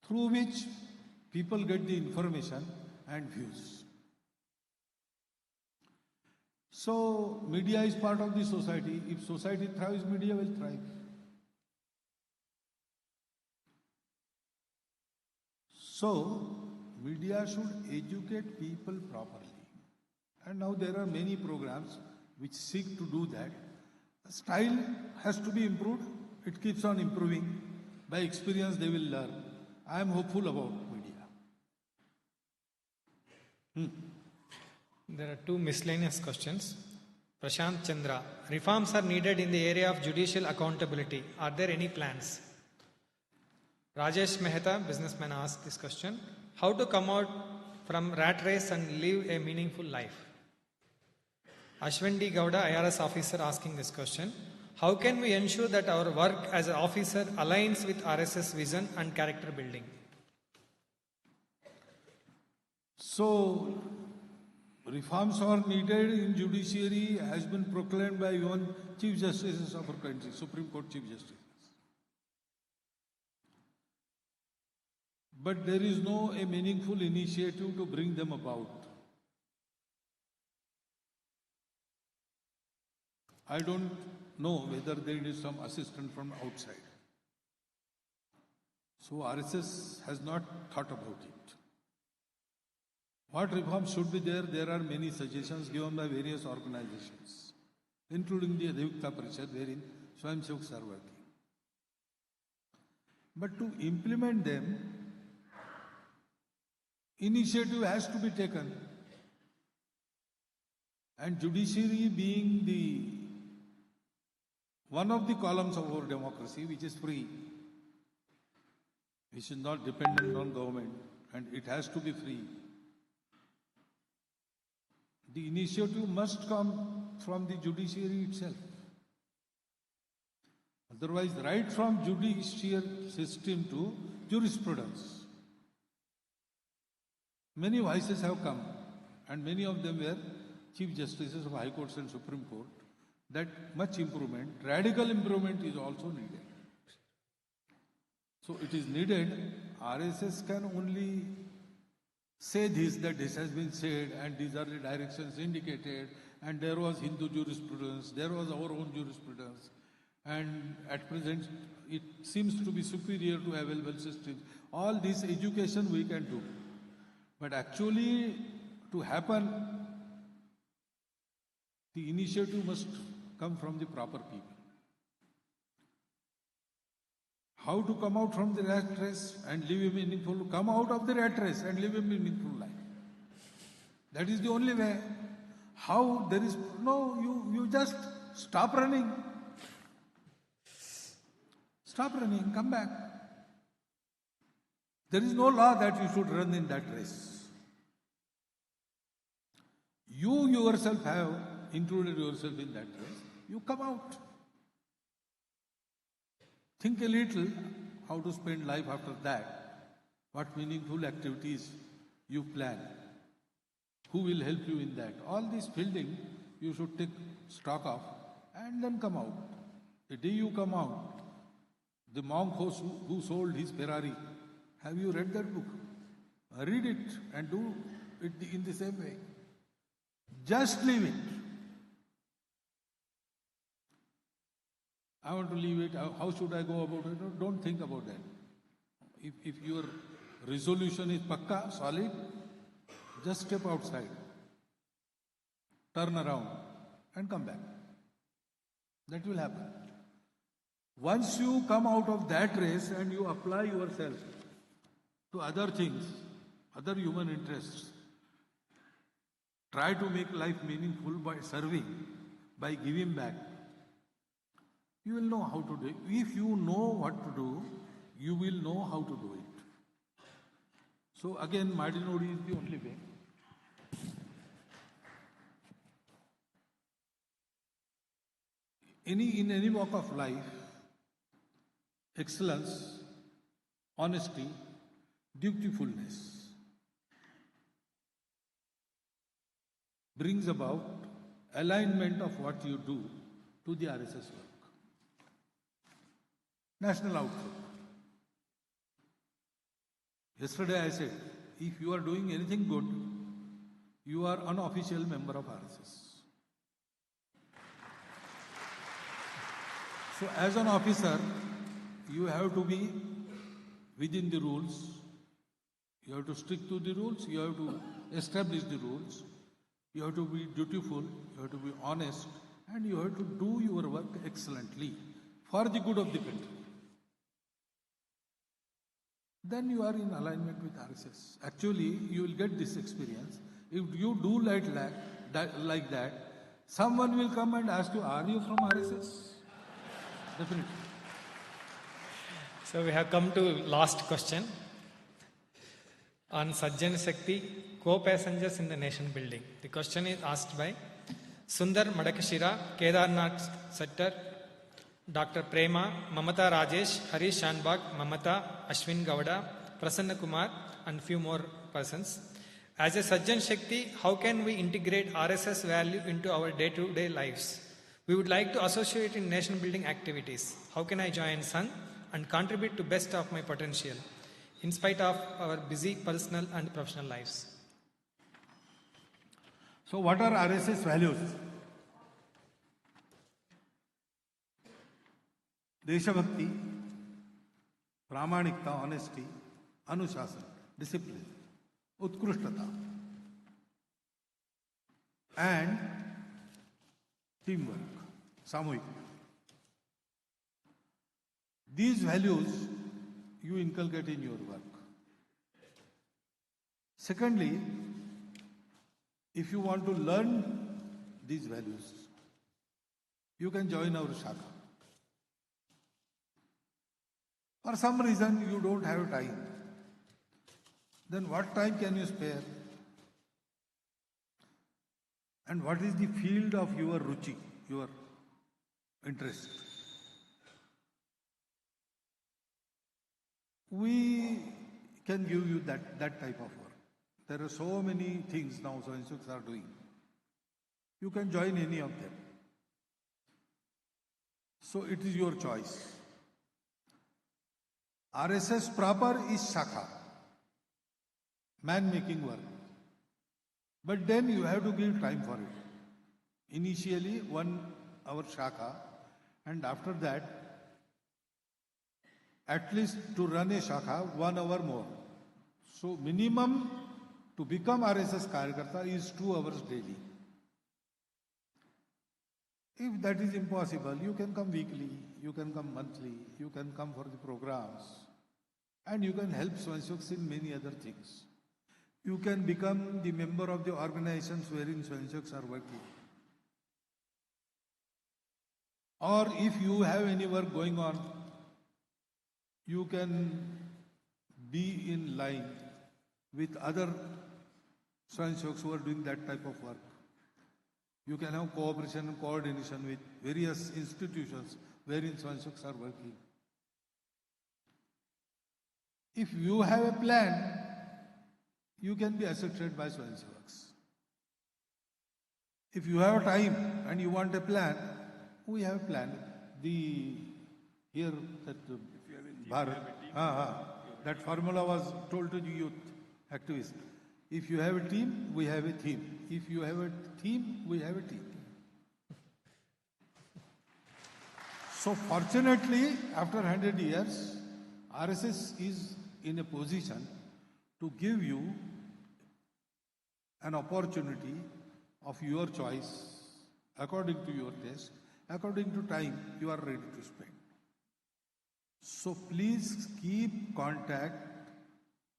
through which people get the information and views. So, media is part of the society. If society thrives, media will thrive. So, media should educate people properly. And now there are many programs which seek to do that. The style has to be improved. It keeps on improving. By experience, they will learn. I am hopeful about media. There are two miscellaneous questions. Prashant Chandra, reforms are needed in the area of judicial accountability. Are there any plans? Rajesh Mehta, businessman, asked this question. How to come out from rat race and live a meaningful life? Ashwin D. Gowda, IRS officer, asking this question. How can we ensure that our work as an officer aligns with RSS vision and character building? So, reforms are needed in judiciary has been proclaimed by even Chief Justices of our country, Supreme Court Chief Justices. But there is no a meaningful initiative to bring them about. I don't know whether there is some assistance from outside. So RSS has not thought about it. What reforms should be there? There are many suggestions given by various organizations, including the Adhivakta Parishad, wherein Swayamsevaks are working. But to implement them, initiative has to be taken. And judiciary being one of the columns of our democracy, which is free, which is not dependent on government, and it has to be free. The initiative must come from the judiciary itself. Otherwise, right from judicial system to jurisprudence, many voices have come, and many of them were Chief Justices of High Courts and Supreme Court, that much improvement, radical improvement is also needed. So it is needed. RSS can only say this, that this has been said, and these are the directions indicated, and there was Hindu jurisprudence, there was our own jurisprudence, and at present it seems to be superior to available systems. All this education we can do. But actually, to happen, the initiative must come from the proper people. how to come out from the rat race and live a meaningful, come out of the rat race and live a meaningful life. That is the only way. How there is no, you just stop running. Stop running, come back. There is no law that you should run in that race. You yourself have included yourself in that race. You come out. Think a little how to spend life after that. What meaningful activities you plan. Who will help you in that? All this fielding you should take stock of and then come out. The day you come out, the monk who sold his Ferrari, have you read that book? Read it and do it in the same way. Just leave it. I want to leave it. How should I go about it? Don't think about that. If your resolution is pakka, solid, just step outside. Turn around and come back. That will happen. Once you come out of that race and you apply yourself to other things, other human interests, try to make life meaningful by serving, by giving back, you will know how to do it. If you know what to do, you will know how to do it. So again, Madinodi is the only way. In any walk of life, excellence, honesty, dutifulness brings about alignment of what you do to the RSS work. National outlook. Yesterday I said, if you are doing anything good, you are unofficial member of RSS. So as an officer, you have to be within the rules. You have to stick to the rules. You have to establish the rules. You have to be dutiful. You have to be honest. And you have to do your work excellently for the good of the country. Then you are in alignment with RSS. Actually, you will get this experience. If you do like that, someone will come and ask you, are you from RSS? Definitely. So we have come to last question on Sajjan Shakti, co-passengers in the nation building. The question is asked by Sundar Madakashira, Kedarnath Sattar, Dr. Prema, Mamata Rajesh, Harish Shanbag, Mamata, Ashwin Gowda, Prasanna Kumar and few more persons. As a Sajjan Shakti, how can we integrate RSS value into our day-to-day lives? We would like to associate in nation building activities. How can I join Sangh and contribute to best of my potential in spite of our busy personal and professional lives? So what are RSS values? Deshabhakti, Pramanikta, honesty, Anushasana, discipline, Utkrishtata, and teamwork, Samuhik. These values you inculcate in your work. Secondly, if you want to learn these values, you can join our Shaka. For some reason you don't have time. Then what time can you spare? And what is the field of your ruchi, your interest? We can give you that type of work. There are so many things now Swayamsevaks are doing. You can join any of them. So it is your choice. RSS proper is Shakha, man-making work. But then you have to give time for it. Initially 1 hour Shakha, and after that, at least to run a Shakha, 1 hour more. So minimum to become RSS Karyakarta is 2 hours daily. If that is impossible, you can come weekly, you can come monthly, you can come for the programs, and you can help Swayamsevaks in many other things. You can become the member of the organizations wherein Swayamsevaks are working. Or if you have any work going on, you can be in line with other Swayamsevaks who are doing that type of work. You can have cooperation and coordination with various institutions wherein Swayamsevaks are working. If you have a plan, you can be assisted by Swayamsevaks. If you have time and you want a plan, we have a plan. That formula was told to the youth activists. If you have a team, we have a theme. If you have a theme, we have a team. So fortunately, after 100 years, RSS is in a position to give you an opportunity of your choice, according to your taste, according to time you are ready to spend. So please keep contact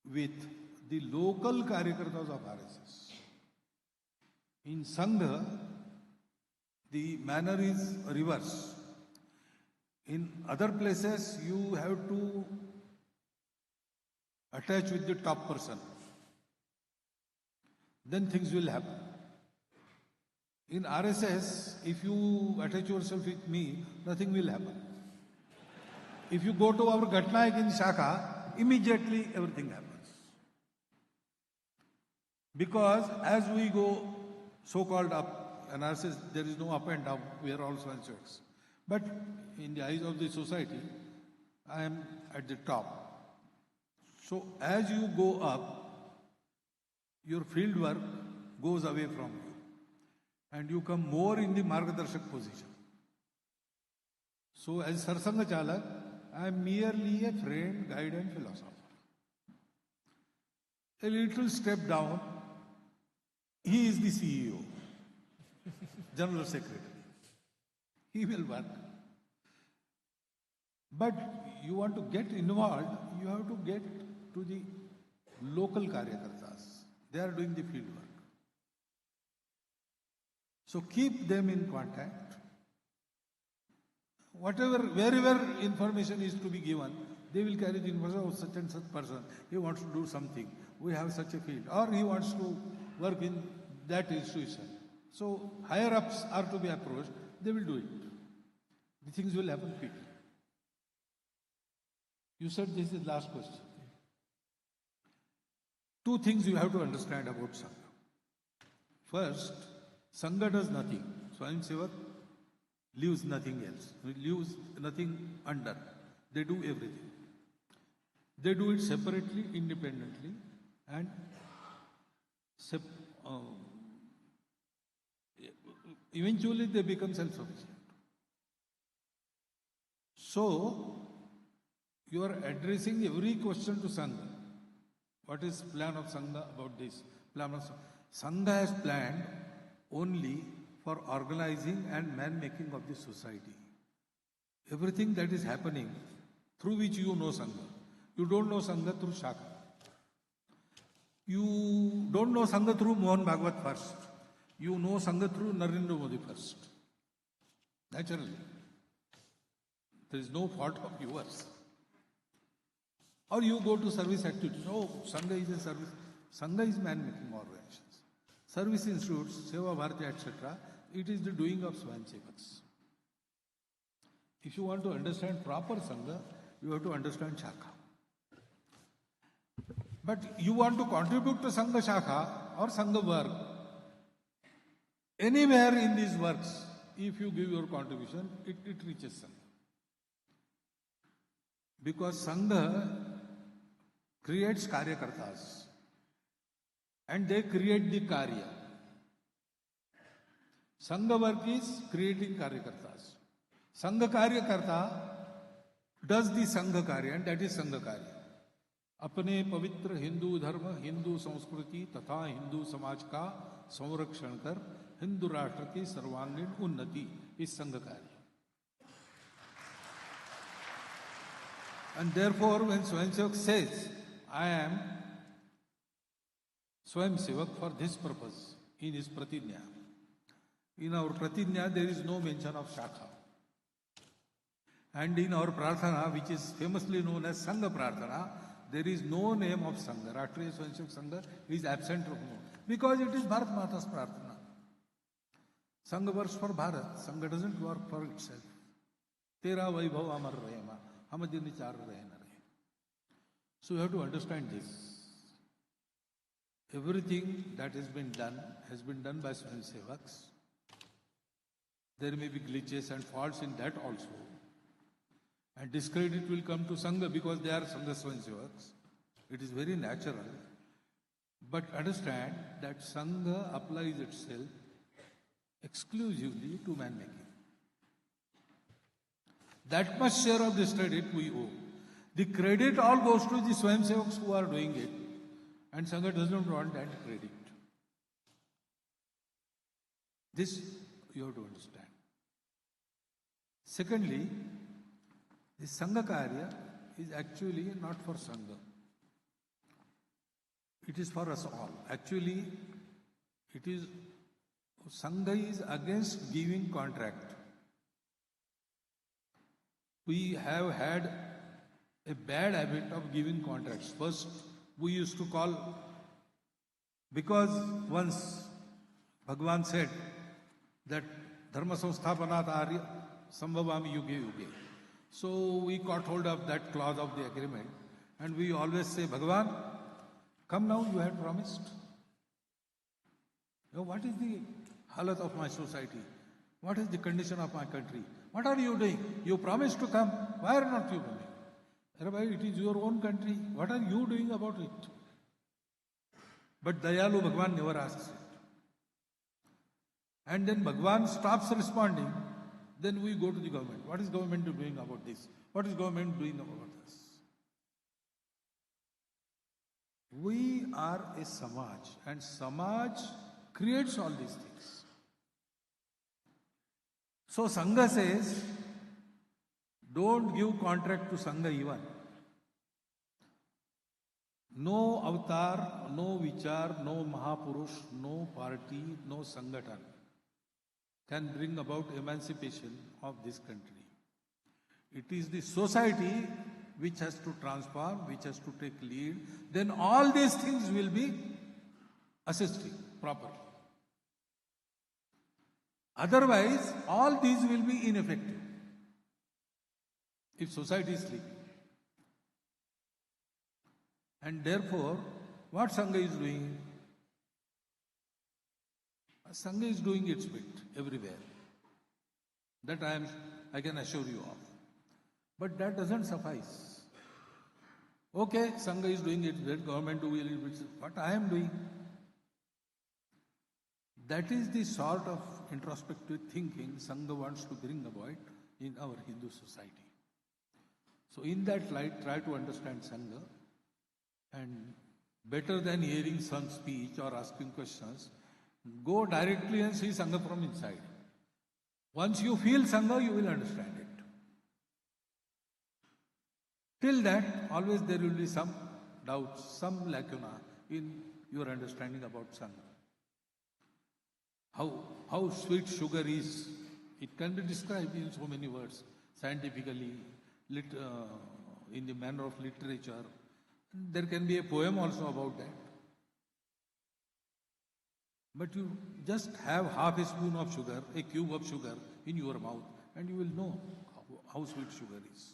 with the local Karyakartas of RSS. In Sangh, the manner is reverse. In other places, you have to attach with the top person. Then things will happen. In RSS, if you attach yourself with me, nothing will happen. If you go to our Ghatnaik in Shaka, immediately everything happens. Because as we go so-called up, and RSS, there is no up and down, we are all Swayamsevaks. But in the eyes of the society, I am at the top. So as you go up, your field work goes away from you. And you come more in the Margadarshak position. So as Sarsanghchalak, I am merely a friend, guide and philosopher. A little step down, he is the CEO, General Secretary. He will work. But you want to get involved, you have to get to the local Karyakartas. They are doing the field work. So keep them in contact. Wherever information is to be given, they will carry the information of such and such person. He wants to do something. We have such a field. Or he wants to work in that institution. So higher ups are to be approached. They will do it. The things will happen quickly. You said this is the last question. Two things you have to understand about Sangha. First, Sangha does nothing. Swayamsevak leaves nothing else. Leaves nothing under. They do everything. They do it separately, independently, and eventually they become self-sufficient. So, you are addressing every question to Sangha. What is plan of Sangha about this? Plan of Sangha has planned only for organizing and man-making of the society. Everything that is happening through which you know Sangha. You don't know Sangha through Shaka. You don't know Sangha through Mohan Bhagwat first. You know Sangha through Narendra Modi first. Naturally. There is no fault of yours. Or you go to service activities. Oh, Sangha is a service. Sangha is man-making organizations. Service institutes, Seva Bharati, etc. It is the doing of Swayamsevaks. If you want to understand proper Sangha, you have to understand Shaka. But you want to contribute to Sangha Shaka or Sangha work. Anywhere in these works, if you give your contribution, it reaches Sangha. Because Sangha creates Karyakartas. And they create the Karya. Sangha work is creating Karyakartas. Sangha Karyakarta does the Sangha Karya, and that is Sangha Karya. अपने पवित्र हिंदू धर्म, हिंदू संस्कृति तथा हिंदू समाज का संरक्षण कर हिंदू राष्ट्र की सर्वांगीण उन्नति is Sangha Karya. And therefore, when Swayamsevak says, I am Swayamsevak for this purpose, in his Pratijna. In our Pratijna, there is no mention of Shakha. And in our Prarthana, which is famously known as Sangha Prarthana, there is no name of Sangha. Rashtriya Swayamsevak Sangha is absent from it. Because it is Bharat Mata's Prarthana. Sangha works for Bharat. Sangha doesn't work for itself. Tera Vaibhav Amar Rahema. Hamadini Char Rahena Rahe. So you have to understand this. Everything that has been done by Swayamsevaks. There may be glitches and faults in that also. And discredit will come to Sangha because they are Sangha Swayamsevaks. It is very natural. But understand that Sangha applies itself exclusively to man-making. That much share of this credit we owe. The credit all goes to the Swayamsevaks who are doing it. And Sangha does not want that credit. This you have to understand. Secondly, the Sangha Karya is actually not for Sangha. It is for us all. Actually, Sangha is against giving contract. We have had a bad habit of giving contracts. First, we used to call, because once Bhagwan said that Dharma Samsthapanat Arya Sambhavami Yuge Yuge. So we caught hold of that clause of the agreement and we always say, Bhagwan, come now, you had promised. Now, what is the halat of my society? What is the condition of my country? What are you doing? You promised to come. Why are not you coming? Rabbi, it is your own country. What are you doing about it? But Dayalu Bhagwan never asks it. And then Bhagwan stops responding. Then we go to the government. What is government doing about this? What is government doing about this? We are a Samaj, and Samaj creates all these things. So Sangha says, don't give contract to Sangha even. No avatar, no vichar, no Mahapurush, no party, no Sangathan can bring about emancipation of this country. It is the society which has to transform, which has to take lead. Then all these things will be assisting properly. Otherwise, all these will be ineffective if society is sleeping. And therefore, what Sangha is doing? Sangha is doing its bit everywhere. That I can assure you of. But that doesn't suffice. Okay, Sangha is doing its bit, government will do its bit. What I am doing? That is the sort of introspective thinking Sangha wants to bring about in our Hindu society. So in that light, try to understand Sangha, and better than hearing some speech or asking questions, go directly and see Sangha from inside. Once you feel Sangha, you will understand it. Till that, always there will be some doubts, some lacuna in your understanding about Sangha. How sweet sugar is, it can be described in so many words, scientifically, in the manner of literature. There can be a poem also about that. But you just have half a spoon of sugar, a cube of sugar in your mouth, and you will know how sweet sugar is.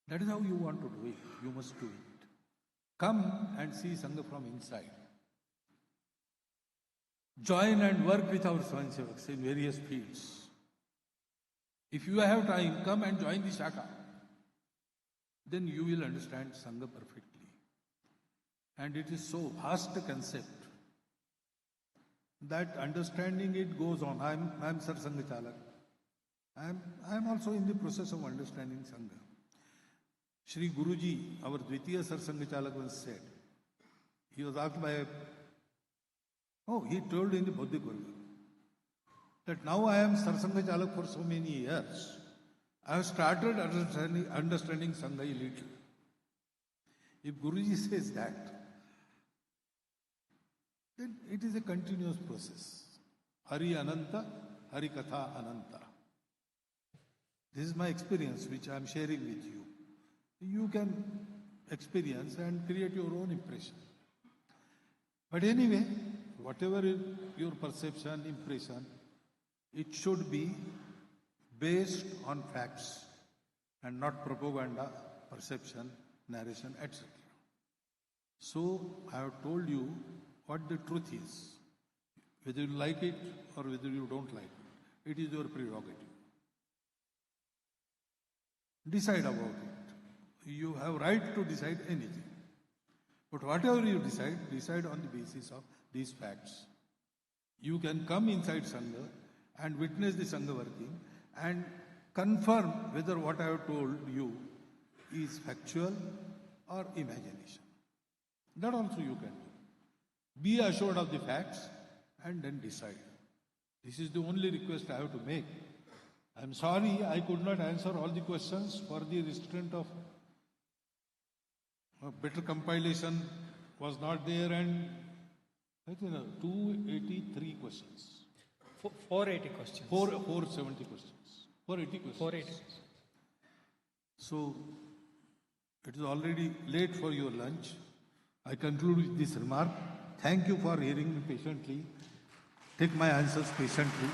That is how you want to do it. You must do it. Come and see Sangha from inside. Join and work with our Swayamsevaks in various fields. If you have time, come and join the Shaka. Then you will understand Sangha perfectly. And it is so vast a concept that understanding it goes on. I am Sarsanghchalak. I am also in the process of understanding Sangha. Shri Guruji, our Dvitiya Sarsanghchalak, once said, he was asked by he told in the Bauddhik Varga, that now I am Sarsanghchalak for so many years. I have started understanding Sangha a little. If Guruji says that, then it is a continuous process. Hari Ananta, Hari Katha Ananta. This is my experience which I am sharing with you. You can experience and create your own impression. But anyway, whatever is your perception, impression, it should be based on facts and not propaganda, perception, narration, etc. So I have told you what the truth is. Whether you like it or whether you don't like it, it is your prerogative. Decide about it. You have right to decide anything. But whatever you decide on the basis of these facts. You can come inside Sangha and witness the Sangha working and confirm whether what I have told you is factual or imagination. That also you can do. Be assured of the facts and then decide. This is the only request I have to make. I am sorry I could not answer all the questions for the restraint of better compilation was not there, and I think 283 questions. 480 questions. 470 questions. 480 questions. 480. So, it is already late for your lunch. I conclude with this remark. Thank you for hearing me patiently. Take my answers patiently.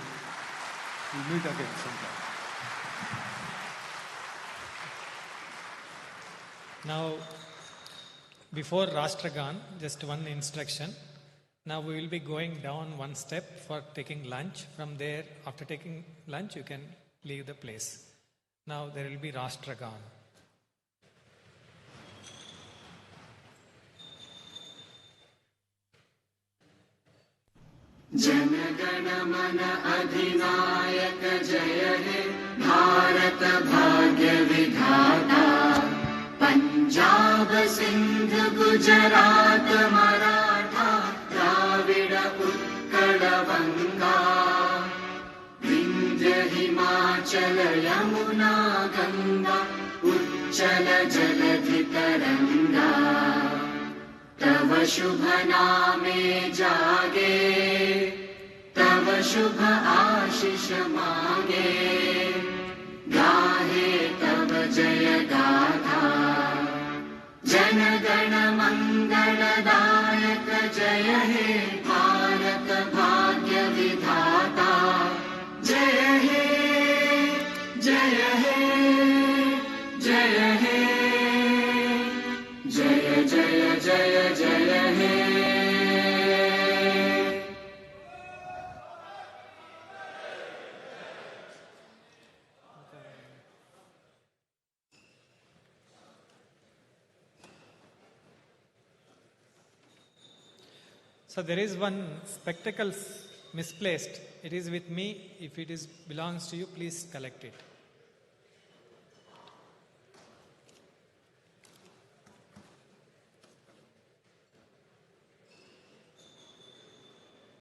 We'll meet again sometime. Now, before Rashtragan, just one instruction. Now we will be going down one step for taking lunch. From there, after taking lunch, you can leave the place. Now there will be Rashtragan. जनगण मन अधिनायक जय हे भारत भाग्य विधाता पंजाब सिंध गुजरात मराठा द्राविड उत्कल बंगा विंध्य हिमाचल यमुना गंगा उच्चल जलधि तरंगा तव शुभ नामे जागे तव शुभ आशीष मांगे गाहे तव जय गाथा जन गण मंगलदायक जय हे भारत भाग्य विधाता जय हे जय हे जय हे जय जय जय जय हे So there is one spectacles misplaced. It is with me. If it belongs to you, please collect it.